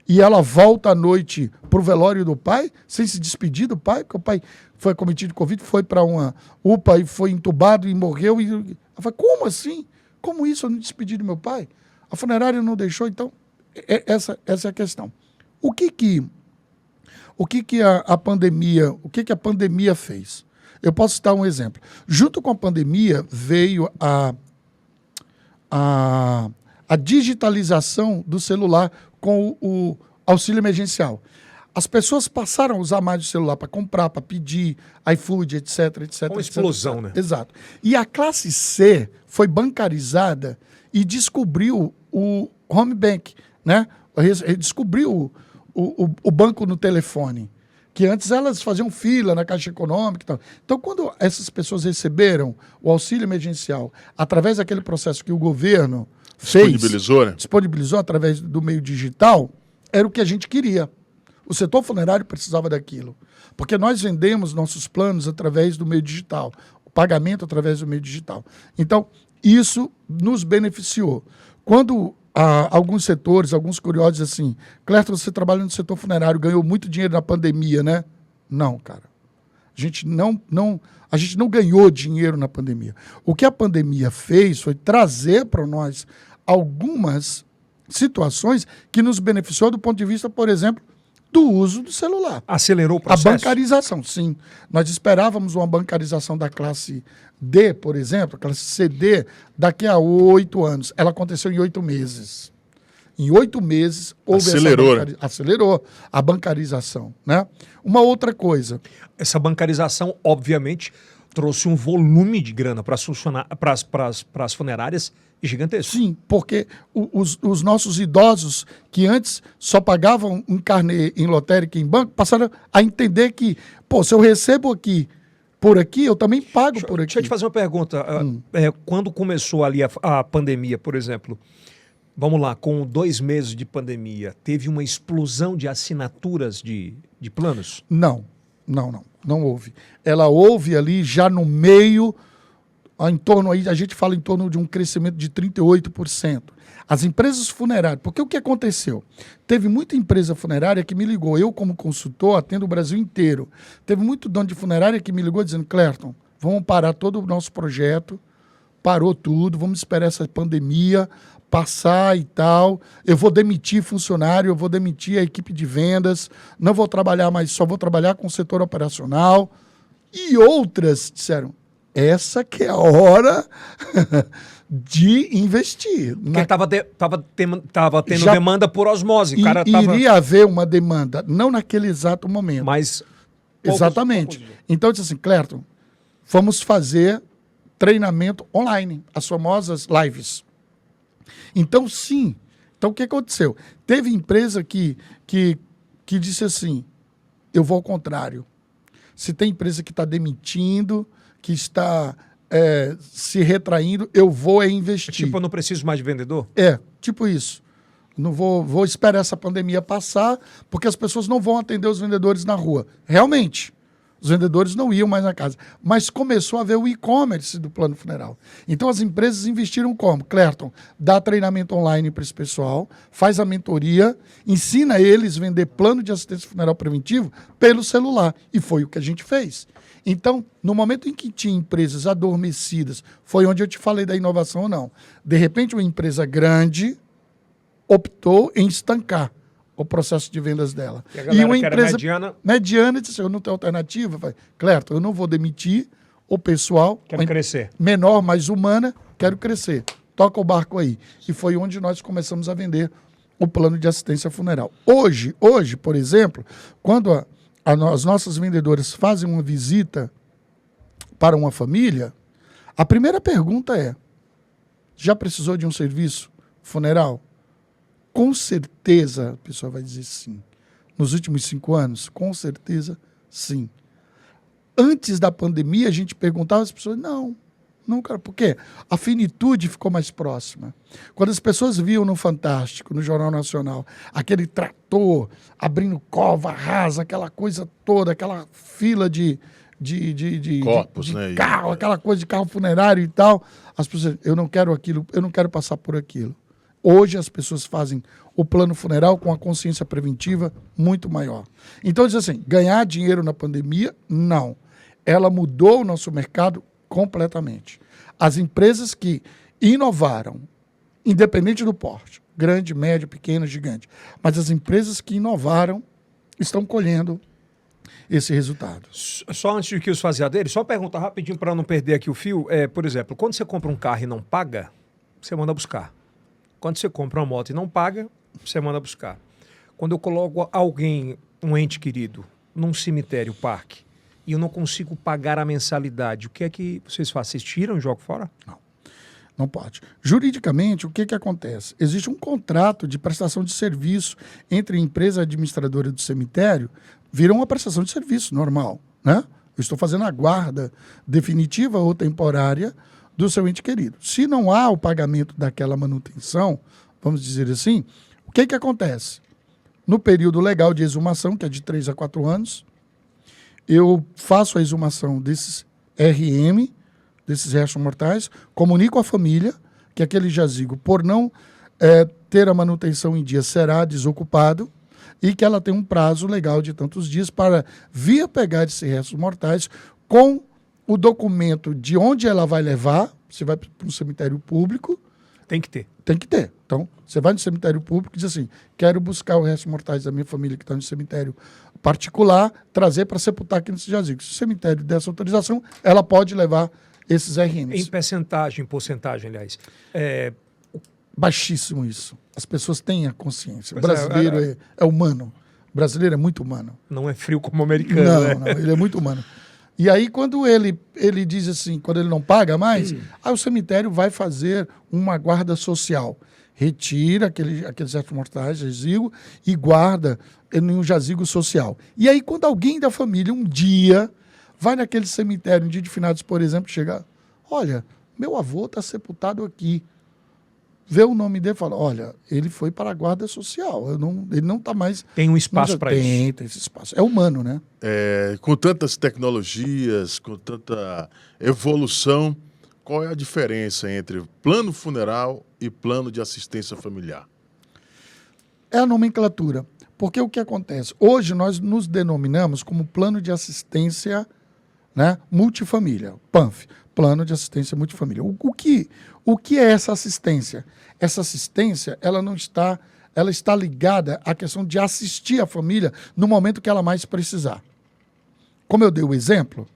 e ela volta à noite para o velório do pai, sem se despedir do pai, porque o pai foi acometido de Covid, foi para uma UPA e foi entubado e morreu. Ela fala, como assim? Como isso? Eu não despedi do meu pai? A funerária não deixou, então, essa é a questão. O que o que a pandemia fez? Eu posso citar um exemplo. Junto com a pandemia veio a digitalização do celular com o auxílio emergencial. As pessoas passaram a usar mais o celular para comprar, para pedir, iFood, etc, etc. Uma explosão, né? Exato. E a classe C foi bancarizada e descobriu o home bank, né? Descobriu o banco no telefone, que antes elas faziam fila na Caixa Econômica e tal. Então, quando essas pessoas receberam o auxílio emergencial através daquele processo que o governo Disponibilizou, né? disponibilizou através do meio digital, era o que a gente queria. O setor funerário precisava daquilo, porque nós vendemos nossos planos através do meio digital, o pagamento através do meio digital. Então, isso nos beneficiou. Quando alguns setores, alguns curiosos assim, Clerton, você trabalha no setor funerário, ganhou muito dinheiro na pandemia, né? Não, cara. A gente não ganhou dinheiro na pandemia. O que a pandemia fez foi trazer para nós algumas situações que nos beneficiou do ponto de vista, por exemplo, do uso do celular. Acelerou o processo? A bancarização, sim. Nós esperávamos uma bancarização da classe D, por exemplo, classe CD, daqui a 8 anos. Ela aconteceu em 8 meses. Em 8 meses houve acelerou a bancarização, né? Uma outra coisa. Essa bancarização, obviamente, trouxe um volume de grana para as funerárias gigantesco. Sim, porque os nossos idosos que antes só pagavam um carnê em lotérica, em banco, passaram a entender que, pô, se eu recebo aqui por aqui, eu também pago por aqui. Deixa eu te fazer uma pergunta. Quando começou ali a pandemia, por exemplo, vamos lá, com 2 meses de pandemia, teve uma explosão de assinaturas de planos? Não houve. Ela houve ali já no meio, em torno aí, a gente fala em torno de um crescimento de 38%. As empresas funerárias, porque o que aconteceu? Teve muita empresa funerária que me ligou, eu como consultor atendo o Brasil inteiro. Teve muito dono de funerária que me ligou dizendo, Clerton, vamos parar todo o nosso projeto, parou tudo, vamos esperar essa pandemia passar e tal, eu vou demitir funcionário, eu vou demitir a equipe de vendas, não vou trabalhar mais, só vou trabalhar com o setor operacional. E outras disseram, essa que é a hora de investir. Porque estava tendo demanda por osmose. Iria haver uma demanda, não naquele exato momento. Mas exatamente. Então, eu disse assim, Clerton, vamos fazer treinamento online, as famosas lives. Então, sim. Então, o que aconteceu? Teve empresa que disse assim, eu vou ao contrário. Se tem empresa que está demitindo, que está se retraindo, eu vou investir. Tipo, eu não preciso mais de vendedor? Tipo isso. Não vou esperar essa pandemia passar, porque as pessoas não vão atender os vendedores na rua. Realmente, os vendedores não iam mais na casa. Mas começou a haver o e-commerce do plano funeral. Então, as empresas investiram como? Clerton, dá treinamento online para esse pessoal, faz a mentoria, ensina eles a vender plano de assistência funeral preventivo pelo celular. E foi o que a gente fez. Então, no momento em que tinha empresas adormecidas, foi onde eu te falei da inovação ou não. De repente, uma empresa grande optou em estancar o processo de vendas dela. E uma empresa mediana disse assim, eu não tenho alternativa. Eu falei, Clerton, eu não vou demitir o pessoal. Quero crescer. Menor, mais humana, quero crescer. Toca o barco aí. E foi onde nós começamos a vender o plano de assistência funeral. Hoje, por exemplo, quando as nossas vendedoras fazem uma visita para uma família, a primeira pergunta é, já precisou de um serviço funeral? Com certeza, a pessoa vai dizer sim. Nos últimos 5 anos, com certeza, sim. Antes da pandemia, a gente perguntava às pessoas, não, cara, por quê? A finitude ficou mais próxima. Quando as pessoas viam no Fantástico, no Jornal Nacional, aquele trator abrindo cova rasa, aquela coisa toda, aquela fila de corpos, carro, aquela coisa de carro funerário e tal, as pessoas, eu não quero aquilo, eu não quero passar por aquilo. Hoje as pessoas fazem o plano funeral com a consciência preventiva muito maior. Então, diz assim, ganhar dinheiro na pandemia, não. Ela mudou o nosso mercado completamente. As empresas que inovaram, independente do porte, grande, médio, pequeno, gigante, mas as empresas que inovaram, estão colhendo esse resultado. Só antes de que os fazeadeiros, só perguntar rapidinho para não perder aqui o fio. Por exemplo, quando você compra um carro e não paga, você manda buscar. Quando você compra uma moto e não paga, você manda buscar. Quando eu coloco alguém, um ente querido, num cemitério, parque, e eu não consigo pagar a mensalidade, o que é que vocês fazem? Vocês tiram e jogam fora? Não pode. Juridicamente, o que acontece? Existe um contrato de prestação de serviço entre a empresa administradora do cemitério, vira uma prestação de serviço normal, né? Eu estou fazendo a guarda definitiva ou temporária do seu ente querido. Se não há o pagamento daquela manutenção, vamos dizer assim, o que acontece? No período legal de exumação, que é de 3 a 4 anos, eu faço a exumação desses RM, desses restos mortais, comunico à família que aquele jazigo, por não ter a manutenção em dia, será desocupado e que ela tem um prazo legal de tantos dias para vir pegar esses restos mortais com o documento de onde ela vai levar, você vai para um cemitério público. Tem que ter. Tem que ter. Então, você vai no cemitério público e diz assim, quero buscar os restos mortais da minha família que está no cemitério particular, trazer para sepultar aqui nesse jazigo. Se o cemitério der essa autorização, ela pode levar esses RMs. Em porcentagem, aliás. Baixíssimo isso. As pessoas têm a consciência. O Pois brasileiro é humano. O brasileiro é muito humano. Não é frio como o americano, né? Não, ele é muito humano. E aí, quando ele diz assim, quando ele não paga mais, aí o cemitério vai fazer uma guarda social. Retira aqueles restos mortais, jazigo, e guarda em um jazigo social. E aí, quando alguém da família, um dia, vai naquele cemitério, um dia de finados, por exemplo, chega, olha, meu avô está sepultado aqui. Vê o nome dele e fala, olha, ele foi para a guarda social, ele não está mais... Tem um espaço para isso. Tem esse espaço. É humano, né? Com tantas tecnologias, com tanta evolução, qual é a diferença entre plano funeral e plano de assistência familiar? É a nomenclatura. Porque o que acontece? Hoje nós nos denominamos como plano de assistência, né, multifamília, PANF, plano de assistência multifamília. O que é essa assistência? Essa assistência, ela está ligada à questão de assistir a família no momento que ela mais precisar. Como eu dei o exemplo,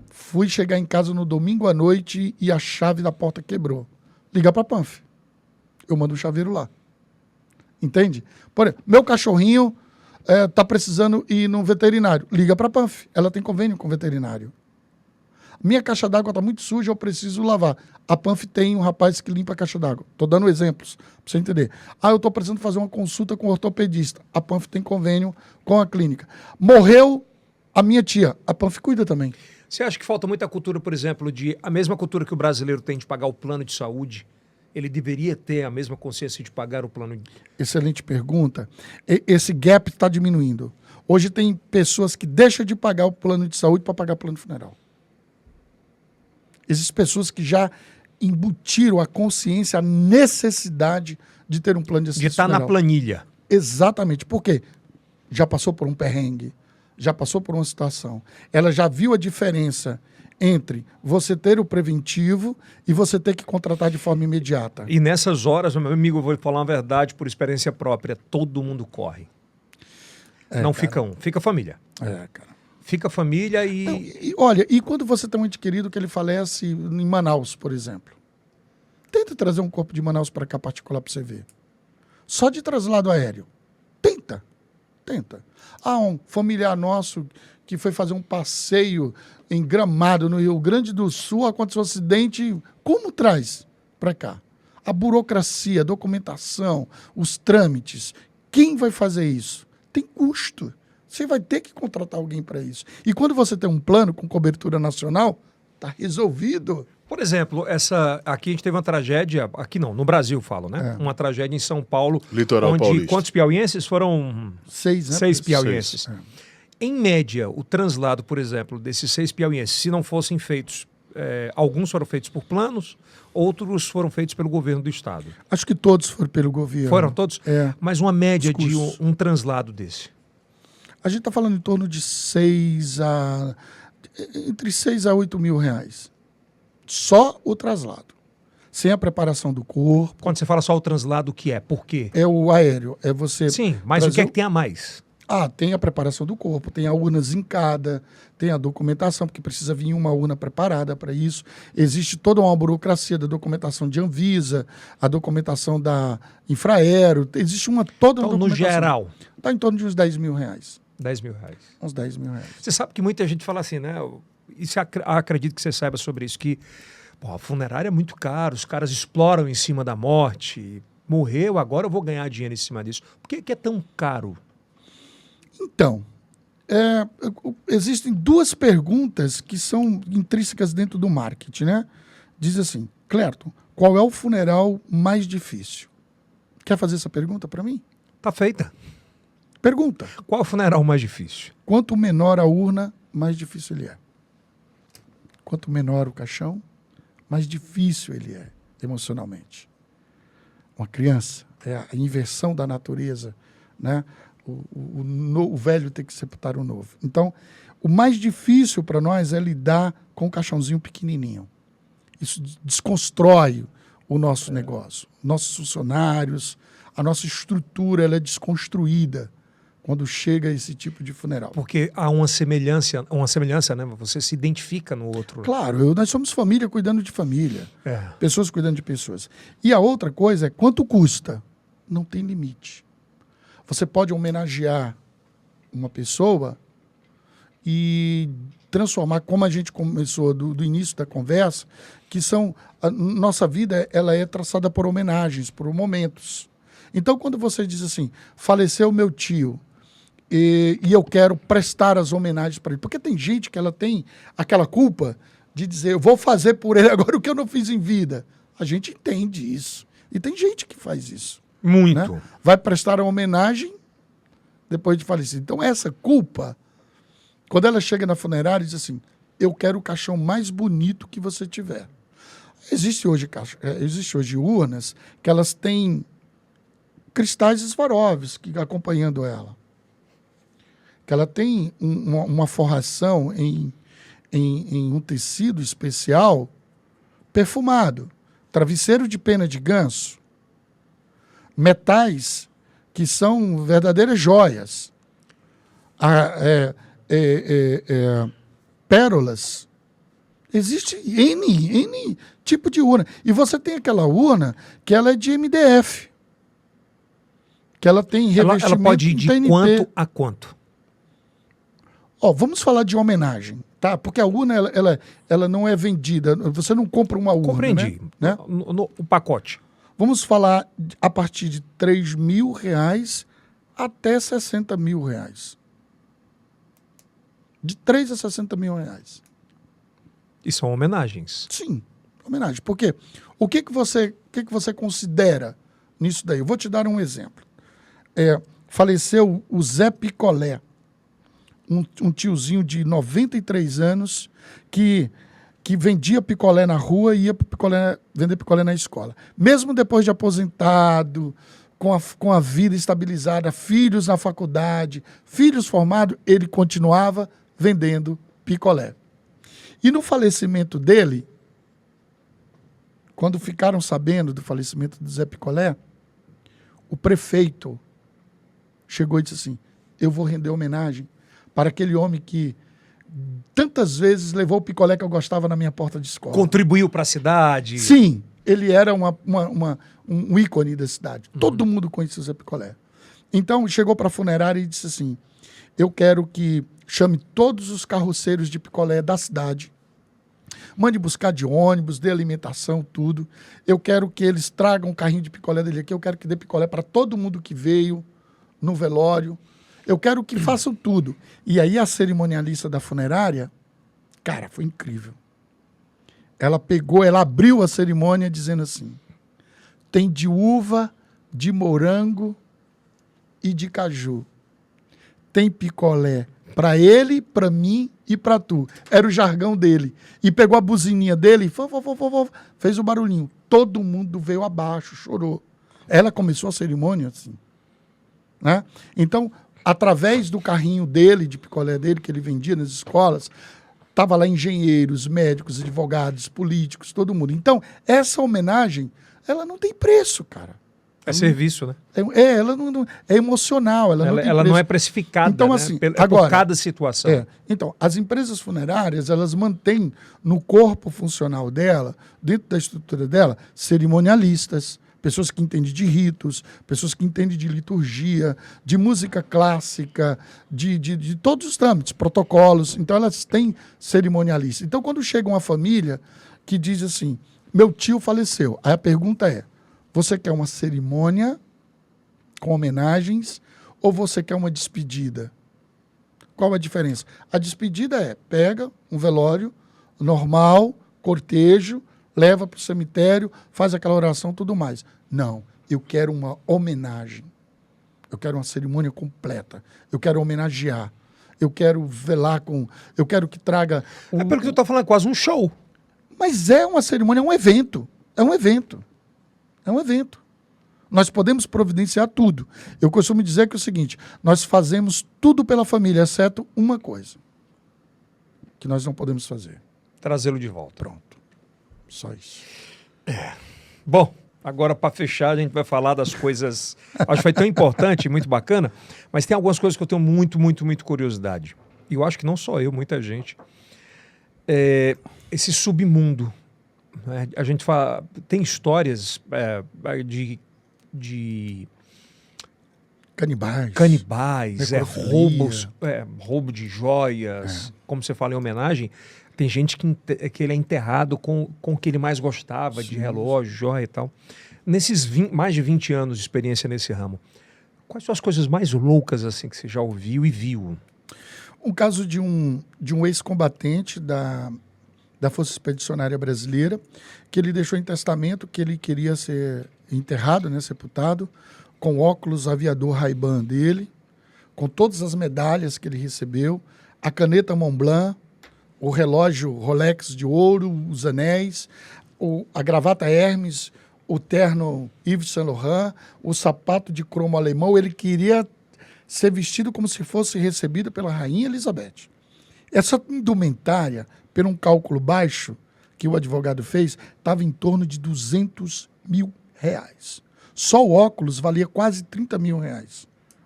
fui chegar em casa no domingo à noite e a chave da porta quebrou. Liga para a PANF. Eu mando o chaveiro lá. Entende? Por exemplo, meu cachorrinho está precisando ir no veterinário. Liga para a PANF. Ela tem convênio com o veterinário. Minha caixa d'água está muito suja, eu preciso lavar. A PANF tem um rapaz que limpa a caixa d'água. Estou dando exemplos para você entender. Eu estou precisando fazer uma consulta com o ortopedista. A PANF tem convênio com a clínica. Morreu a minha tia. A PANF cuida também. Você acha que falta muita cultura, por exemplo, a mesma cultura que o brasileiro tem de pagar o plano de saúde? Ele deveria ter a mesma consciência de pagar o plano de... Excelente pergunta. Esse gap está diminuindo. Hoje tem pessoas que deixam de pagar o plano de saúde para pagar o plano funeral. Existem pessoas que já embutiram a consciência, a necessidade de ter um plano de assistência de estar na planilha. Exatamente. Por quê? Já passou por um perrengue, já passou por uma situação. Ela já viu a diferença entre você ter o preventivo e você ter que contratar de forma imediata. E nessas horas, meu amigo, eu vou falar uma verdade por experiência própria, todo mundo corre. Não fica um, fica a família. Cara. Fica a família e... Não, olha, e quando você tem um ente querido que ele falece em Manaus, por exemplo? Tenta trazer um corpo de Manaus para cá particular para você ver. Só de traslado aéreo. Tenta. Um familiar nosso que foi fazer um passeio em Gramado, no Rio Grande do Sul, aconteceu um acidente. Como traz para cá? A burocracia, a documentação, os trâmites. Quem vai fazer isso? Tem custo. Você vai ter que contratar alguém para isso. E quando você tem um plano com cobertura nacional, está resolvido. Por exemplo, aqui a gente teve uma tragédia, aqui não, no Brasil falo, né? Uma tragédia em São Paulo. Litoral onde paulista. Quantos piauienses foram? 6, né? 6 piauienses. 6. Em média, o translado, por exemplo, desses 6 piauienses, se não fossem feitos, alguns foram feitos por planos, outros foram feitos pelo governo do estado. Acho que todos foram pelo governo. Foram todos? Mas uma média de um translado desse. A gente está falando em torno de entre 6 a 8 mil reais. Só o traslado. Sem a preparação do corpo. Quando você fala só o translado, o que é? Por quê? É o aéreo. É você... Sim, mas o que é que tem a mais? Tem a preparação do corpo, tem a urna zincada, tem a documentação, porque precisa vir uma urna preparada para isso. Existe toda uma burocracia da documentação de Anvisa, a documentação da Infraero, existe toda uma Então, no documentação. geral, Está em torno de uns R$10 mil. R$10.000. Uns R$10 mil. Você sabe que muita gente fala assim, né? E acredito que você saiba sobre isso, que a funerária é muito caro, os caras exploram em cima da morte, morreu, agora eu vou ganhar dinheiro em cima disso. Por que é tão caro? Então, existem duas perguntas que são intrínsecas dentro do marketing, né? Diz assim, Clérton, qual é o funeral mais difícil? Quer fazer essa pergunta para mim? Tá feita. Pergunta. Qual é o funeral mais difícil? Quanto menor a urna, mais difícil ele é. Quanto menor o caixão, mais difícil ele é emocionalmente. Uma criança, é a inversão da natureza, né? O velho tem que sepultar o novo. Então, o mais difícil para nós é lidar com o caixãozinho pequenininho. Isso desconstrói o nosso negócio. Nossos funcionários, a nossa estrutura, ela é desconstruída quando chega esse tipo de funeral. Porque há uma semelhança, né? Você se identifica no outro. Claro, nós somos família cuidando de família. É. Pessoas cuidando de pessoas. E a outra coisa é quanto custa? Não tem limite. Você pode homenagear uma pessoa e transformar, como a gente começou do início da conversa, que nossa vida ela é traçada por homenagens, por momentos. Então, quando você diz assim, faleceu meu tio, e eu quero prestar as homenagens para ele, porque tem gente que ela tem aquela culpa de dizer, eu vou fazer por ele agora o que eu não fiz em vida. A gente entende isso. E tem gente que faz isso. Muito. Né? Vai prestar a homenagem depois de falecer. Então, essa culpa, quando ela chega na funerária, diz assim, eu quero o caixão mais bonito que você tiver. Existe hoje urnas que elas têm cristais Swarovski acompanhando ela. Que ela tem uma forração em um tecido especial perfumado. Travesseiro de pena de ganso. Metais que são verdadeiras joias. Pérolas. Existe N tipo de urna. E você tem aquela urna que ela é de MDF. Que ela tem revestimento ela pode ir de TNT. quanto a quanto? Vamos falar de homenagem, tá? Porque a urna, ela não é vendida. Você não compra uma urna, Compreendi. né? O pacote. Vamos falar a partir de R$3.000 até R$60.000. De 3 a R$60.000. E são homenagens. Sim, homenagem. Por quê? O que você considera nisso daí? Eu vou te dar um exemplo. Faleceu o Zé Picolé, um tiozinho de 93 anos que vendia picolé na rua e ia vender picolé na escola. Mesmo depois de aposentado, com a vida estabilizada, filhos na faculdade, filhos formados, ele continuava vendendo picolé. E no falecimento dele, quando ficaram sabendo do falecimento do Zé Picolé, o prefeito chegou e disse assim, eu vou render homenagem para aquele homem que tantas vezes levou o picolé que eu gostava na minha porta de escola. Contribuiu para a cidade. Sim, ele era um ícone da cidade. Todo mundo conhecia o Zé Picolé. Então, chegou para a funerária e disse assim, eu quero que chame todos os carroceiros de picolé da cidade, mande buscar de ônibus, dê alimentação, tudo. Eu quero que eles tragam um carrinho de picolé dele aqui, eu quero que dê picolé para todo mundo que veio no velório. Eu quero que façam tudo. E aí a cerimonialista da funerária, cara, foi incrível. Ela abriu a cerimônia dizendo assim, tem de uva, de morango e de caju. Tem picolé para ele, para mim e para tu. Era o jargão dele. E pegou a buzininha dele, fez o barulhinho. Todo mundo veio abaixo, chorou. Ela começou a cerimônia assim. Né? Então, através do carrinho dele, de picolé dele, que ele vendia nas escolas, estava lá engenheiros, médicos, advogados, políticos, todo mundo. Então, essa homenagem, ela não tem preço, cara. É serviço, né? Ela não é emocional. Ela não é precificada, então, né? assim, por agora, cada situação. Então, as empresas funerárias, elas mantêm no corpo funcional dela, dentro da estrutura dela, cerimonialistas, pessoas que entendem de ritos, pessoas que entendem de liturgia, de música clássica, de todos os trâmites, protocolos. Então, elas têm cerimonialistas. Então, quando chega uma família que diz assim, meu tio faleceu, aí a pergunta é, você quer uma cerimônia com homenagens ou você quer uma despedida? Qual a diferença? A despedida é, pega um velório normal, cortejo, leva para o cemitério, faz aquela oração e tudo mais. Não, eu quero uma homenagem. Eu quero uma cerimônia completa. Eu quero homenagear. Eu quero velar com... Eu quero que traga... É pelo que tu está falando, é quase um show. Mas é uma cerimônia, é um evento. É um evento. É um evento. Nós podemos providenciar tudo. Eu costumo dizer que é o seguinte, nós fazemos tudo pela família, exceto uma coisa, que nós não podemos fazer. Trazê-lo de volta. Pronto. Só isso. Bom, agora para fechar, a gente vai falar das coisas... Acho que foi tão importante, muito bacana, mas tem algumas coisas que eu tenho muito curiosidade. E eu acho que não só eu, muita gente. Esse submundo. Né? A gente fala... Tem histórias de canibais, roubos, roubo de joias, como você fala em homenagem. Tem gente que ele é enterrado com o que ele mais gostava, de relógio, joia e tal. Nesses mais de 20 anos de experiência nesse ramo, quais são as coisas mais loucas assim que você já ouviu e viu? Um caso de um ex-combatente da Força Expedicionária Brasileira, que ele deixou em testamento que ele queria ser enterrado, né, sepultado, com óculos aviador Ray-Ban dele, com todas as medalhas que ele recebeu, a caneta Montblanc, o relógio Rolex de ouro, os anéis, a gravata Hermes, o terno Yves Saint Laurent, o sapato de cromo alemão. Ele queria ser vestido como se fosse recebido pela Rainha Elizabeth. Essa indumentária, por um cálculo baixo que o advogado fez, estava em torno de R$200 mil. Só o óculos valia quase R$30 mil.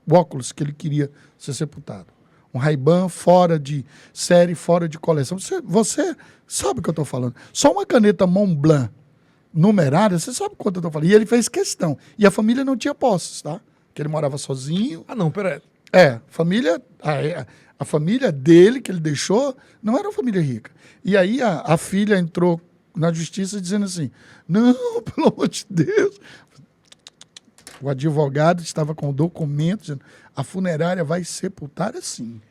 O óculos que ele queria ser sepultado. Um Ray-Ban fora de série, fora de coleção. Você sabe o que eu estou falando. Só uma caneta Montblanc numerada, você sabe quanto eu estou falando. E ele fez questão. E a família não tinha posses, tá? Que ele morava sozinho. Ah, não, peraí. A família dele, que ele deixou, não era uma família rica. E aí a filha entrou na justiça dizendo assim, não, pelo amor de Deus. O advogado estava com o documento dizendo, a funerária vai sepultar assim.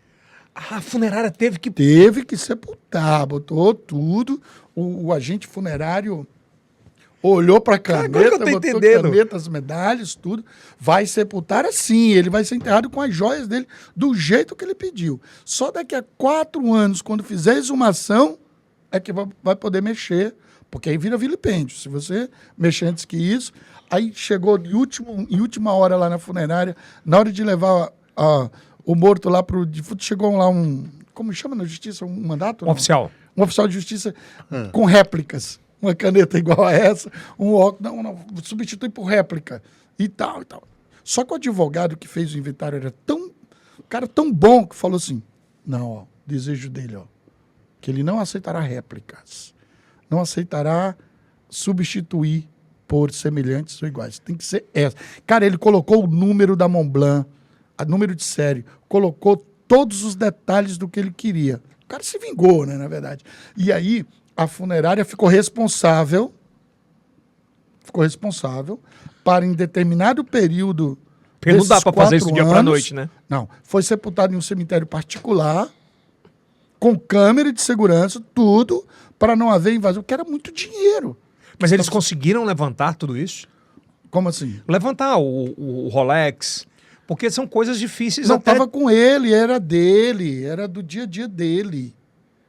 A funerária teve que... Teve que sepultar, botou tudo. O agente funerário olhou para a caneta, botou caneta, as medalhas, tudo. Vai sepultar assim, ele vai ser enterrado com as joias dele, do jeito que ele pediu. Só daqui a 4 anos, quando fizer a exumação, é que vai poder mexer, porque aí vira vilipêndio. Se você mexer antes que isso... Aí chegou em última hora lá na funerária, na hora de levar o morto lá para o defunto, chegou lá como chama na justiça? Um mandato? Um oficial. Um oficial de justiça com réplicas. Uma caneta igual a essa, um óculos, substitui por réplica e tal, e tal. Só que o advogado que fez o inventário era um cara tão bom que falou assim, não, desejo dele, que ele não aceitará réplicas, não aceitará substituir por semelhantes ou iguais. Tem que ser essa. Cara, ele colocou o número da Montblanc, o número de série, colocou todos os detalhes do que ele queria. O cara se vingou, né, na verdade. E aí, a funerária ficou responsável para, em determinado período... Porque não dá para fazer isso do dia para noite, né? Não. Foi sepultado em um cemitério particular, com câmera de segurança, tudo, para não haver invasão, porque era muito dinheiro. Mas eles conseguiram levantar tudo isso? Como assim? Levantar o Rolex, porque são coisas difíceis não até... Não estava com ele, era dele, era do dia a dia dele.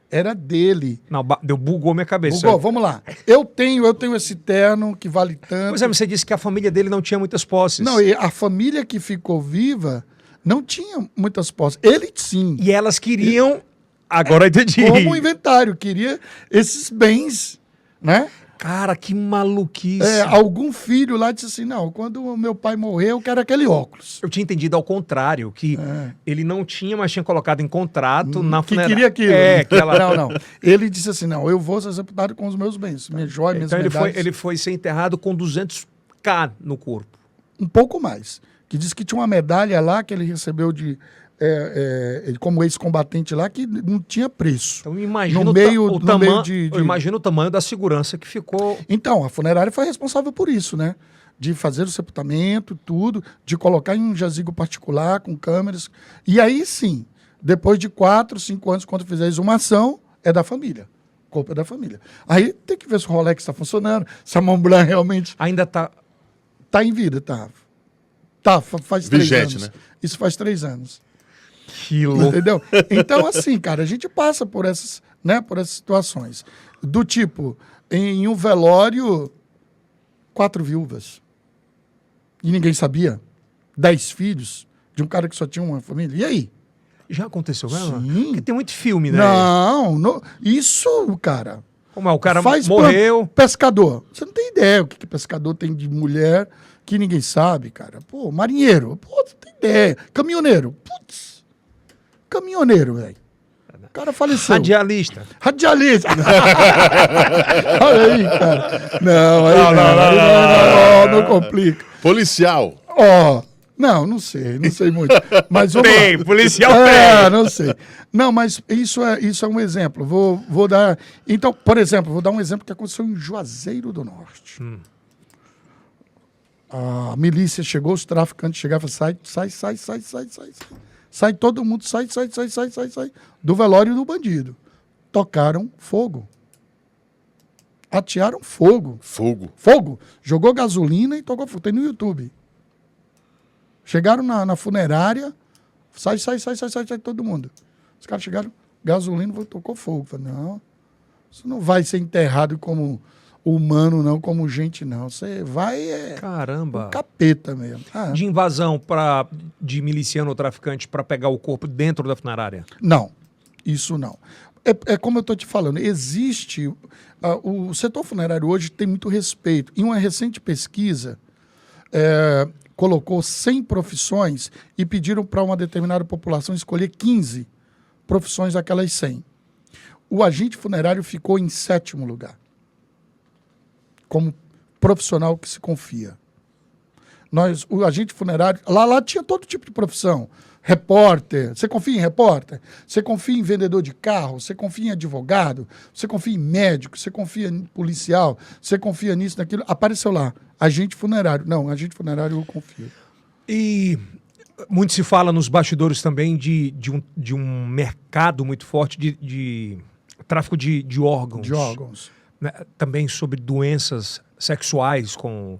Era dele. Não, bugou minha cabeça. Bugou, vamos lá. Eu tenho esse terno que vale tanto. Pois é, mas você disse que a família dele não tinha muitas posses. Não, e a família que ficou viva não tinha muitas posses. Ele sim. E elas queriam... Agora eu entendi. Como inventário, queria esses bens, né? Cara, que maluquice. Algum filho lá disse assim, não, quando o meu pai morrer, eu quero aquele óculos. Eu tinha entendido ao contrário, que ele não tinha, mas tinha colocado em contrato na Que funerária. queria aquilo. Aquela... Não. Ele disse assim, não, eu vou ser sepultado com os meus bens, minhas joias, minhas Então medalhas. ele foi ser enterrado com 200k no corpo. Um pouco mais. Que disse que tinha uma medalha lá que ele recebeu ele como ex-combatente lá, que não tinha preço. Então imagina No meio de... Eu imagino o tamanho da segurança que ficou. Então, a funerária foi responsável por isso, né? De fazer o sepultamento, tudo, de colocar em um jazigo particular, com câmeras. E aí sim, depois de 4, 5 anos, quando fizer a exumação, é da família. O corpo é da família. Aí tem que ver se o Rolex está funcionando, se a Mont Blanc realmente... Ainda tá... Tá em vida, tá. Tá, faz 3 anos. Vigente, né? Isso faz 3 anos. Que louco. Entendeu? Então, assim, cara, a gente passa por essas situações. Do tipo, em um velório, 4 viúvas. E ninguém sabia. 10 filhos de um cara que só tinha uma família. E aí? Já aconteceu mesmo? Sim. Porque tem muito filme, né? Não, isso, cara. Como é? O cara Faz morreu. Pescador. Você não tem ideia o que pescador tem de mulher que ninguém sabe, cara. Pô, marinheiro. Pô, você não tem ideia. Caminhoneiro. Putz. Caminhoneiro, velho. O cara faleceu. Radialista. Olha aí, cara. Não complica. Policial. Não sei muito. Mas vamos lá. Policial Não sei. Não, mas isso é um exemplo. Vou dar... Então, por exemplo, vou dar um exemplo que aconteceu em Juazeiro do Norte. A milícia chegou, os traficantes chegavam e falaram, sai. Sai todo mundo, sai. Do velório do bandido. Tocaram fogo. Atearam fogo. Fogo. Jogou gasolina e tocou fogo. Tem no YouTube. Chegaram na funerária, sai todo mundo. Os caras chegaram, gasolina, tocou fogo. Falei, não, você não vai ser enterrado como humano, não, como gente, não. Você vai Caramba. Um capeta mesmo. De invasão de miliciano ou traficante para pegar o corpo dentro da funerária? Não, isso não. É como eu estou te falando, existe... o setor funerário hoje tem muito respeito. Em uma recente pesquisa... colocou 100 profissões e pediram para uma determinada população escolher 15 profissões daquelas 100. O agente funerário ficou em 7º lugar, como profissional que se confia. O agente funerário, lá tinha todo tipo de profissão. Repórter, você confia em repórter? Você confia em vendedor de carro? Você confia em advogado? Você confia em médico? Você confia em policial? Você confia nisso, naquilo? Apareceu lá, agente funerário. Não, agente funerário eu confio. E muito se fala nos bastidores também de um mercado muito forte de tráfico de órgãos. De órgãos. Né? Também sobre doenças sexuais com...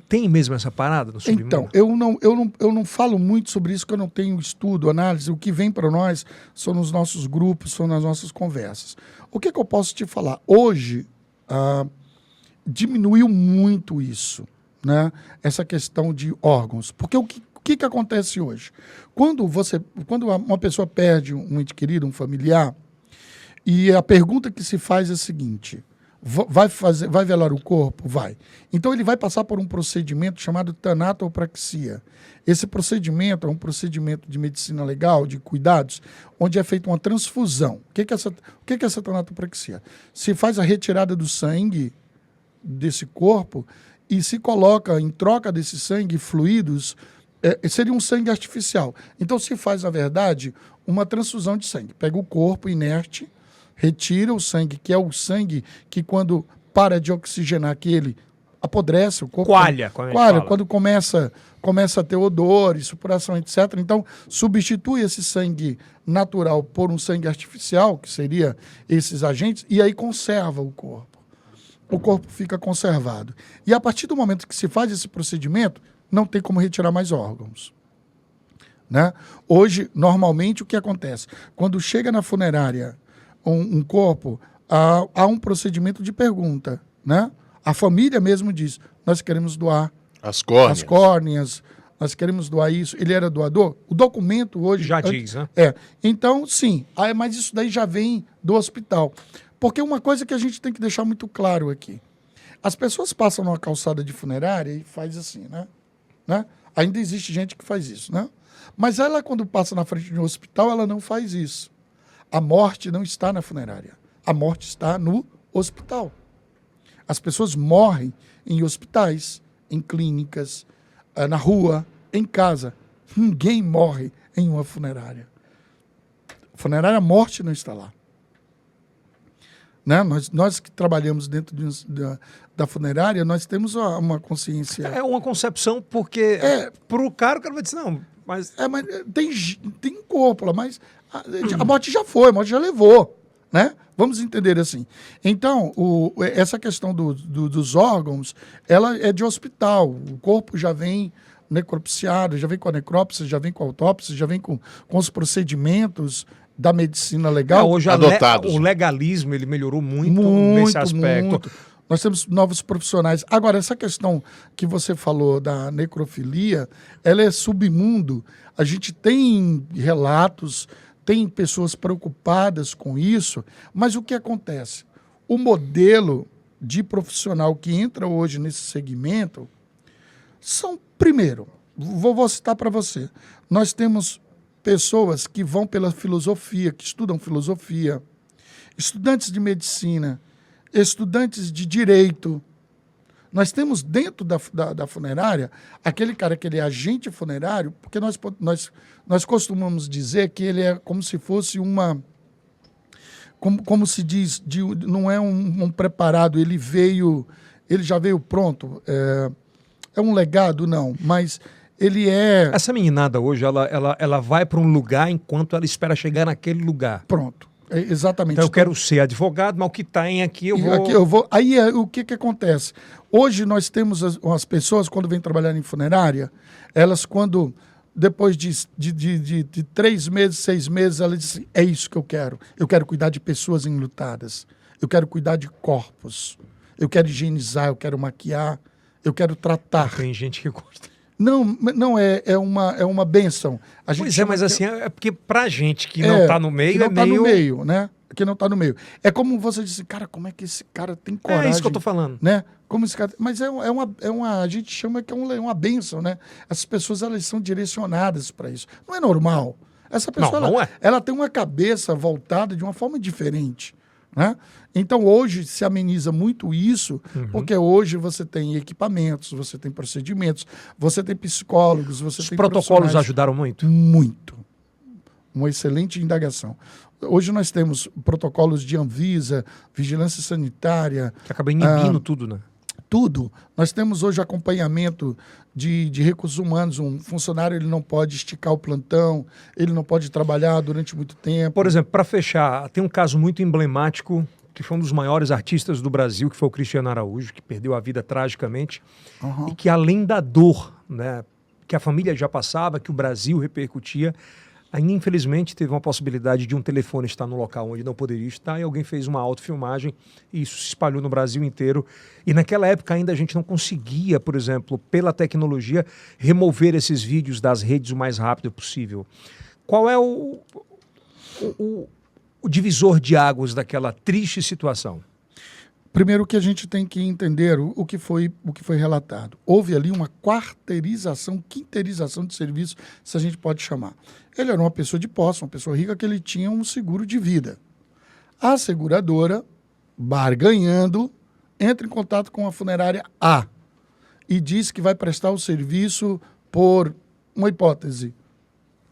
Tem mesmo essa parada no submundo? Então, eu não falo muito sobre isso, porque eu não tenho estudo, análise. O que vem para nós são nos nossos grupos, são nas nossas conversas. O que eu posso te falar? Hoje, diminuiu muito isso, né? Essa questão de órgãos. Porque o que acontece hoje? Quando uma pessoa perde um ente querido, um familiar, e a pergunta que se faz é a seguinte... Vai velar o corpo? Vai. Então ele vai passar por um procedimento chamado tanatopraxia. Esse procedimento é um procedimento de medicina legal, de cuidados, onde é feita uma transfusão. O que é essa tanatopraxia? Se faz a retirada do sangue desse corpo e se coloca em troca desse sangue fluidos, seria um sangue artificial. Então se faz, na verdade, uma transfusão de sangue. Pega o corpo inerte, retira o sangue, que é o sangue que quando para de oxigenar, que ele apodrece o corpo. Coalha, quando começa a ter odor, supuração, etc. Então, substitui esse sangue natural por um sangue artificial, que seria esses agentes, e aí conserva o corpo. O corpo fica conservado. E a partir do momento que se faz esse procedimento, não tem como retirar mais órgãos. Né? Hoje, normalmente, o que acontece? Quando chega na funerária um corpo, há um procedimento de pergunta, né? A família mesmo diz, nós queremos doar as córneas, nós queremos doar isso. Ele era doador? O documento hoje... Já diz, né? Então, sim, mas isso daí já vem do hospital. Porque uma coisa que a gente tem que deixar muito claro aqui, As pessoas passam numa calçada de funerária e faz assim, né? Ainda existe gente que faz isso, né? Mas ela, quando passa na frente de um hospital, ela não faz isso. A morte não está na funerária. A morte está no hospital. As pessoas morrem em hospitais, em clínicas, na rua, em casa. Ninguém morre em uma funerária. A funerária, a morte não está lá. Né? Nós que trabalhamos dentro da funerária, nós temos uma consciência... É uma concepção, porque para o cara vai dizer, não, mas... mas tem corpo lá, mas a morte já foi, a morte já levou, né? Vamos entender assim. Então, essa questão dos órgãos, ela é de hospital. O corpo já vem necropsiado, já vem com a necrópsia, já vem com a autópsia, já vem com os procedimentos da medicina legal. Hoje adotados. O legalismo ele melhorou muito nesse aspecto. Muito. Nós temos novos profissionais. Agora, essa questão que você falou da necrofilia, ela é submundo. A gente tem relatos, tem pessoas preocupadas com isso, mas o que acontece? O modelo de profissional que entra hoje nesse segmento são, primeiro, vou citar para você, nós temos pessoas que vão pela filosofia, que estudam filosofia, estudantes de medicina, estudantes de direito. Nós temos dentro da funerária aquele cara que ele é agente funerário, porque nós costumamos dizer que ele é como se fosse como se diz, não é um preparado, ele já veio pronto. É um legado, não, mas ele é... Essa meninada hoje, ela vai para um lugar enquanto ela espera chegar naquele lugar. Pronto. Exatamente. Então eu quero ser advogado, mas o que tem aqui eu vou... Aí o que acontece? Hoje nós temos as pessoas, quando vêm trabalhar em funerária, elas depois de 3 meses, 6 meses, elas dizem, é isso que eu quero. Eu quero cuidar de pessoas enlutadas. Eu quero cuidar de corpos. Eu quero higienizar, eu quero maquiar, eu quero tratar. Tem gente que gosta. Não é uma bênção. Pois é, mas assim, é porque pra gente que não tá no meio, que não tá no meio, né? Que não tá no meio. É como você disse, cara, como é que esse cara tem coragem? É isso que eu tô falando. Né? Como esse cara... Mas a gente chama que é uma bênção, né? Essas pessoas, elas são direcionadas para isso. Não é normal. Essa pessoa, ela tem uma cabeça voltada de uma forma diferente, né? Então, hoje se ameniza muito isso, porque hoje você tem equipamentos, você tem procedimentos, você tem psicólogos, você tem protocolos ajudaram muito? Muito. Uma excelente indagação. Hoje nós temos protocolos de Anvisa, vigilância sanitária... Que acaba inibindo tudo, né? Tudo. Nós temos hoje acompanhamento de recursos humanos. Um funcionário ele não pode esticar o plantão, ele não pode trabalhar durante muito tempo. Por exemplo, para fechar, tem um caso muito emblemático, que foi um dos maiores artistas do Brasil, que foi o Cristiano Araújo, que perdeu a vida tragicamente, e que além da dor, né, que a família já passava, que o Brasil repercutia, ainda infelizmente teve uma possibilidade de um telefone estar no local onde não poderia estar, e alguém fez uma autofilmagem, e isso se espalhou no Brasil inteiro. E naquela época ainda a gente não conseguia, por exemplo, pela tecnologia, remover esses vídeos das redes o mais rápido possível. Qual é o divisor de águas daquela triste situação? Primeiro que a gente tem que entender o que foi relatado. Houve ali uma quinterização de serviço, se a gente pode chamar. Ele era uma pessoa de posse, uma pessoa rica, que ele tinha um seguro de vida. A seguradora, barganhando, entra em contato com a funerária A e diz que vai prestar o serviço por, uma hipótese,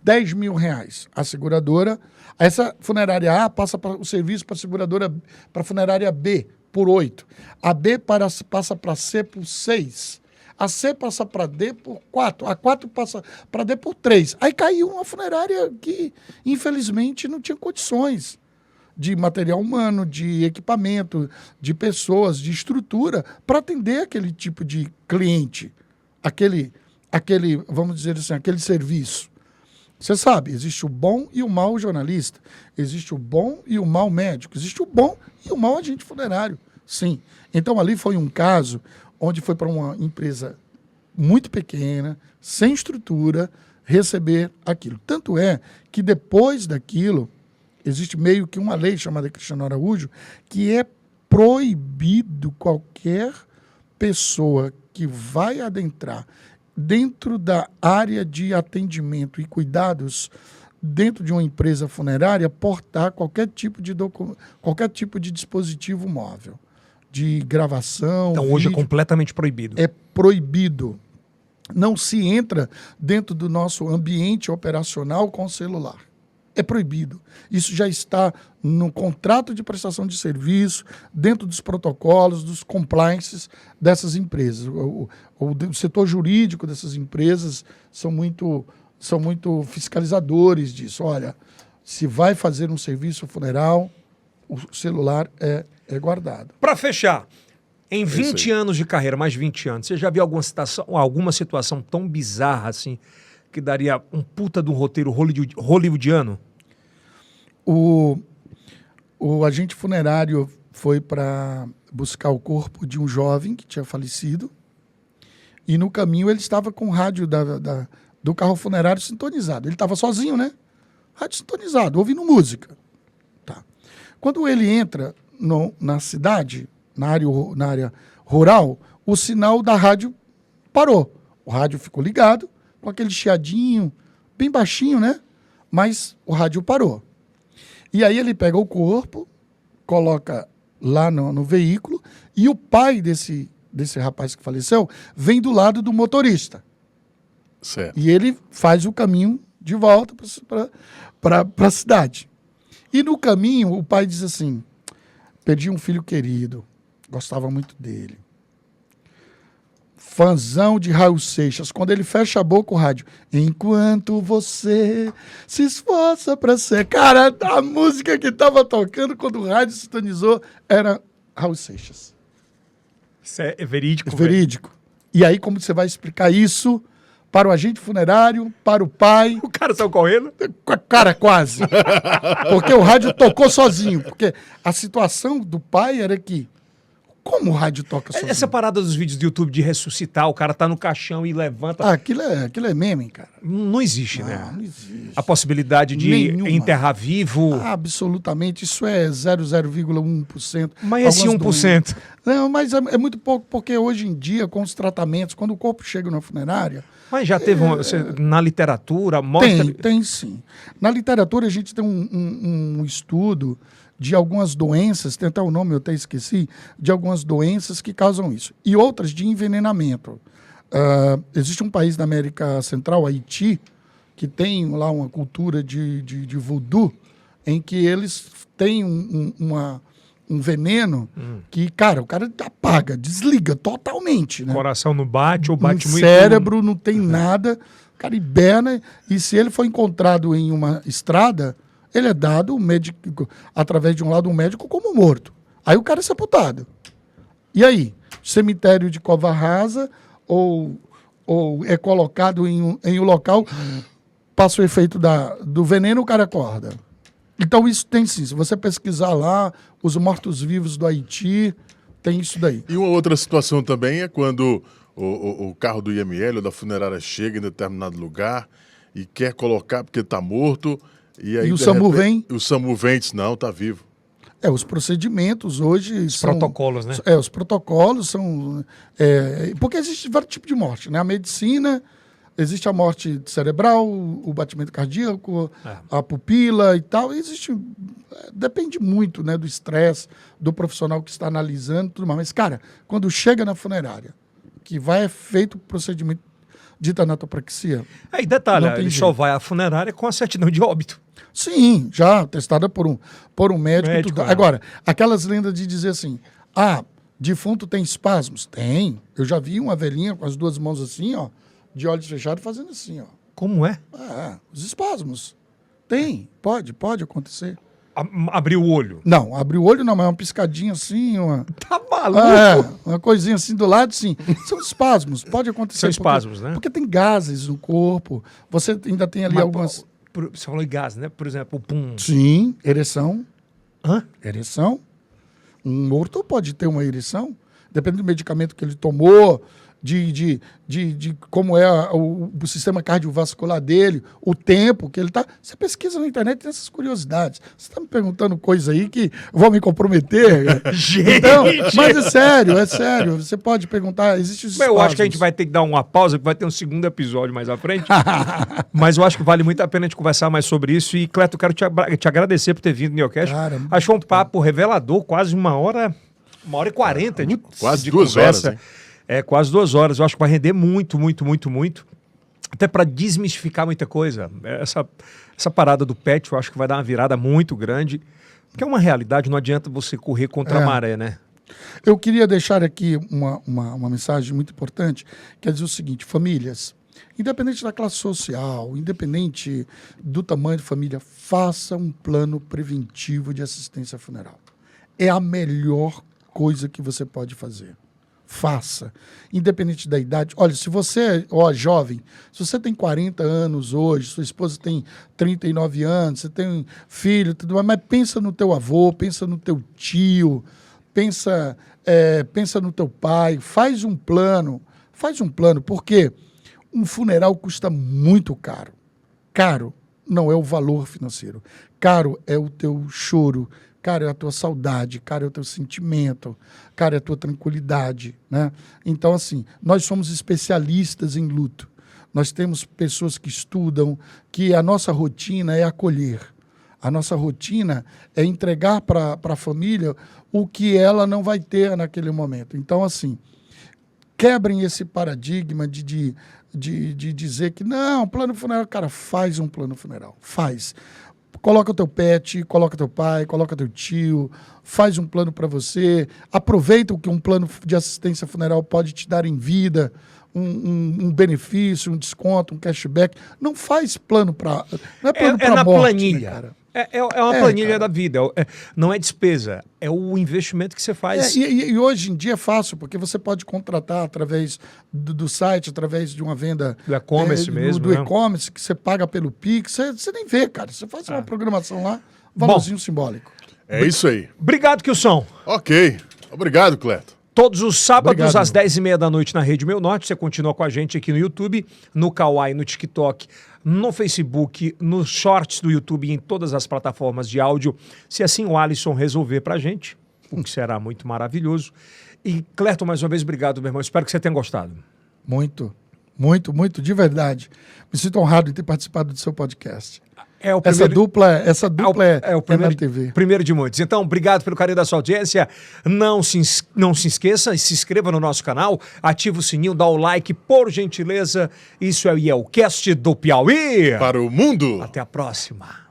R$10.000. A seguradora, essa funerária A passa o serviço para a seguradora, para a funerária B, por 8. A B passa para C por 6. A C passa para D por 4. A 4 passa para D por 3. Aí caiu uma funerária que, infelizmente, não tinha condições de material humano, de equipamento, de pessoas, de estrutura para atender aquele tipo de cliente, aquele, vamos dizer assim, aquele serviço. Você sabe, existe o bom e o mau jornalista, existe o bom e o mau médico, existe o bom e o mau agente funerário, sim. Então ali foi um caso onde foi para uma empresa muito pequena, sem estrutura, receber aquilo. Tanto é que depois daquilo, existe meio que uma lei chamada Cristiano Araújo, que é proibido qualquer pessoa que vai adentrar dentro da área de atendimento e cuidados dentro de uma empresa funerária portar qualquer tipo de dispositivo móvel, de gravação. Então hoje é vídeo. completamente proibido. É proibido. Não se entra dentro do nosso ambiente operacional com celular. É proibido. Isso já está no contrato de prestação de serviço, dentro dos protocolos, dos compliances dessas empresas. O setor jurídico dessas empresas são muito fiscalizadores disso. Olha, se vai fazer um serviço funeral, o celular é guardado. Para fechar, em 20 anos de carreira, mais 20 anos, você já viu alguma situação tão bizarra assim que daria um puta de um roteiro hollywoodiano? O agente funerário foi para buscar o corpo de um jovem que tinha falecido e no caminho ele estava com o rádio do carro funerário sintonizado. Ele estava sozinho, né? Rádio sintonizado, ouvindo música. Tá. Quando ele entra na cidade, na área rural, o sinal da rádio parou. O rádio ficou ligado, com aquele chiadinho, bem baixinho, né? Mas o rádio parou. E aí ele pega o corpo, coloca lá no veículo, e o pai desse rapaz que faleceu vem do lado do motorista. Certo. E ele faz o caminho de volta para a cidade. E no caminho, o pai diz assim: perdi um filho querido, gostava muito dele. Fãzão de Raul Seixas. Quando ele fecha a boca, o rádio: enquanto você se esforça para ser. Cara, a música que estava tocando quando o rádio sintonizou era Raul Seixas. Isso é verídico? É verídico. E aí, como você vai explicar isso para o agente funerário, para o pai? O cara saiu correndo? Cara, quase. Porque o rádio tocou sozinho. Porque a situação do pai era que, como o rádio toca sozinho? Essa parada dos vídeos do YouTube de ressuscitar, o cara tá no caixão e levanta. Aquilo é meme, cara. Não existe, né? Não existe. A possibilidade de Nenhuma. enterrar vivo. Absolutamente. Isso é 0,1%. Mas esse 1%. Doenças. Não, mas é muito pouco, porque hoje em dia, com os tratamentos, quando o corpo chega na funerária... Mas já teve na literatura, mostra... Tem sim. Na literatura, a gente tem um estudo de algumas doenças, tem até o nome, eu até esqueci, de algumas doenças que causam isso. E outras de envenenamento. Existe um país da América Central, Haiti, que tem lá uma cultura de voodoo, em que eles têm um veneno que, cara, o cara apaga, desliga totalmente. Né? O coração não bate ou bate muito. O cérebro não tem nada, o cara hiberna, e se ele for encontrado em uma estrada, ele é dado através de um lado médico como morto. Aí o cara é sepultado. E aí? Cemitério de cova rasa ou é colocado em um local, passa o efeito do veneno, o cara acorda. Então isso tem sim. Se você pesquisar lá, os mortos-vivos do Haiti, tem isso daí. E uma outra situação também é quando o carro do IML ou da funerária chega em determinado lugar e quer colocar porque está morto. E aí, o SAMU vem? O SAMU vem e diz: não, está vivo. Os procedimentos hoje são... protocolos, né? Os protocolos são... porque existe vários tipos de morte, né? A medicina, existe a morte cerebral, o batimento cardíaco, a pupila e tal. Depende muito, né, do estresse, do profissional que está analisando tudo mais. Mas, cara, quando chega na funerária, que vai feito o procedimento de tanatopraxia... E detalhe, ele só vai à funerária com a certidão de óbito. Sim, já testada por um médico. Tudo. Né? Agora, aquelas lendas de dizer assim, defunto tem espasmos? Tem. Eu já vi uma velhinha com as duas mãos assim, ó, de olhos fechados, fazendo assim, ó. Como é? Os espasmos. Tem, pode acontecer. Abrir o olho? Não, abrir o olho não, mas uma piscadinha assim, Tá maluco? Uma coisinha assim do lado, sim. São espasmos, pode acontecer. São espasmos, né? Porque tem gases no corpo, você ainda tem ali algumas... Você falou em gás, né? Por exemplo, o pum. Sim, ereção. Hã? Ereção. Um morto pode ter uma ereção, depende do medicamento que ele tomou, de como é o sistema cardiovascular dele, o tempo que ele está. Você pesquisa na internet, tem essas curiosidades. Você está me perguntando coisa aí que vão me comprometer. Então, mas é sério. Você pode perguntar, existe os Eu acho que a gente vai ter que dar uma pausa, porque vai ter um segundo episódio mais à frente. Mas eu acho que vale muito a pena a gente conversar mais sobre isso. E, Cleto, eu quero te agradecer por ter vindo no Neocast. Achou um papo revelador, quase 1h40 de quase de 2 conversa. horas, hein? Quase 2 horas. Eu acho que vai render muito. Até para desmistificar muita coisa. Essa parada do pet, eu acho que vai dar uma virada muito grande. Porque é uma realidade, não adianta você correr contra a maré, né? Eu queria deixar aqui uma mensagem muito importante, que é dizer o seguinte: famílias, independente da classe social, independente do tamanho da família, faça um plano preventivo de assistência funeral. É a melhor coisa que você pode fazer. Faça. Independente da idade. Olha, se você é jovem, se você tem 40 anos hoje, sua esposa tem 39 anos, você tem um filho, tudo mais, mas pensa no teu avô, pensa no teu tio, pensa no teu pai, faz um plano, porque um funeral custa muito caro. Caro não é o valor financeiro, caro é o teu choro, caro é a tua saudade, caro é o teu sentimento, caro é a tua tranquilidade, né? Então, assim, nós somos especialistas em luto. Nós temos pessoas que estudam, que a nossa rotina é acolher. A nossa rotina é entregar para a família o que ela não vai ter naquele momento. Então, assim, quebrem esse paradigma de dizer que não, plano funeral, cara, faz um plano funeral, faz. Coloca o teu pet, coloca teu pai, coloca teu tio, faz um plano para você, aproveita o que um plano de assistência funeral pode te dar em vida, um benefício, um desconto, um cashback. Não faz plano para... Não é plano para na morte, planilha. né, cara? É uma planilha da vida, não é despesa, é o investimento que você faz. E hoje em dia é fácil, porque você pode contratar através do site, através de uma venda... Do e-commerce mesmo. Do e-commerce, que você paga pelo Pix, você nem vê, cara. Você faz uma programação lá, valorzinho simbólico. É isso aí. Obrigado, Kilson. Ok. Obrigado, Cleto. Todos os sábados, Obrigado, às 10h30 da noite, na Rede Meu Norte. Você continua com a gente aqui no YouTube, no Kawai, no TikTok, no Facebook, nos shorts do YouTube e em todas as plataformas de áudio. Se assim o Alisson resolver pra gente, o que será muito maravilhoso. E, Cleto, mais uma vez, obrigado, meu irmão. Espero que você tenha gostado. Muito, de verdade. Me sinto honrado de ter participado do seu podcast. Essa dupla é o primeiro, na TV. Primeiro de muitos. Então, obrigado pelo carinho da sua audiência. Não se esqueça, se inscreva no nosso canal, ativa o sininho, dá o like, por gentileza. Isso é o IELCast do Piauí. Para o mundo. Até a próxima.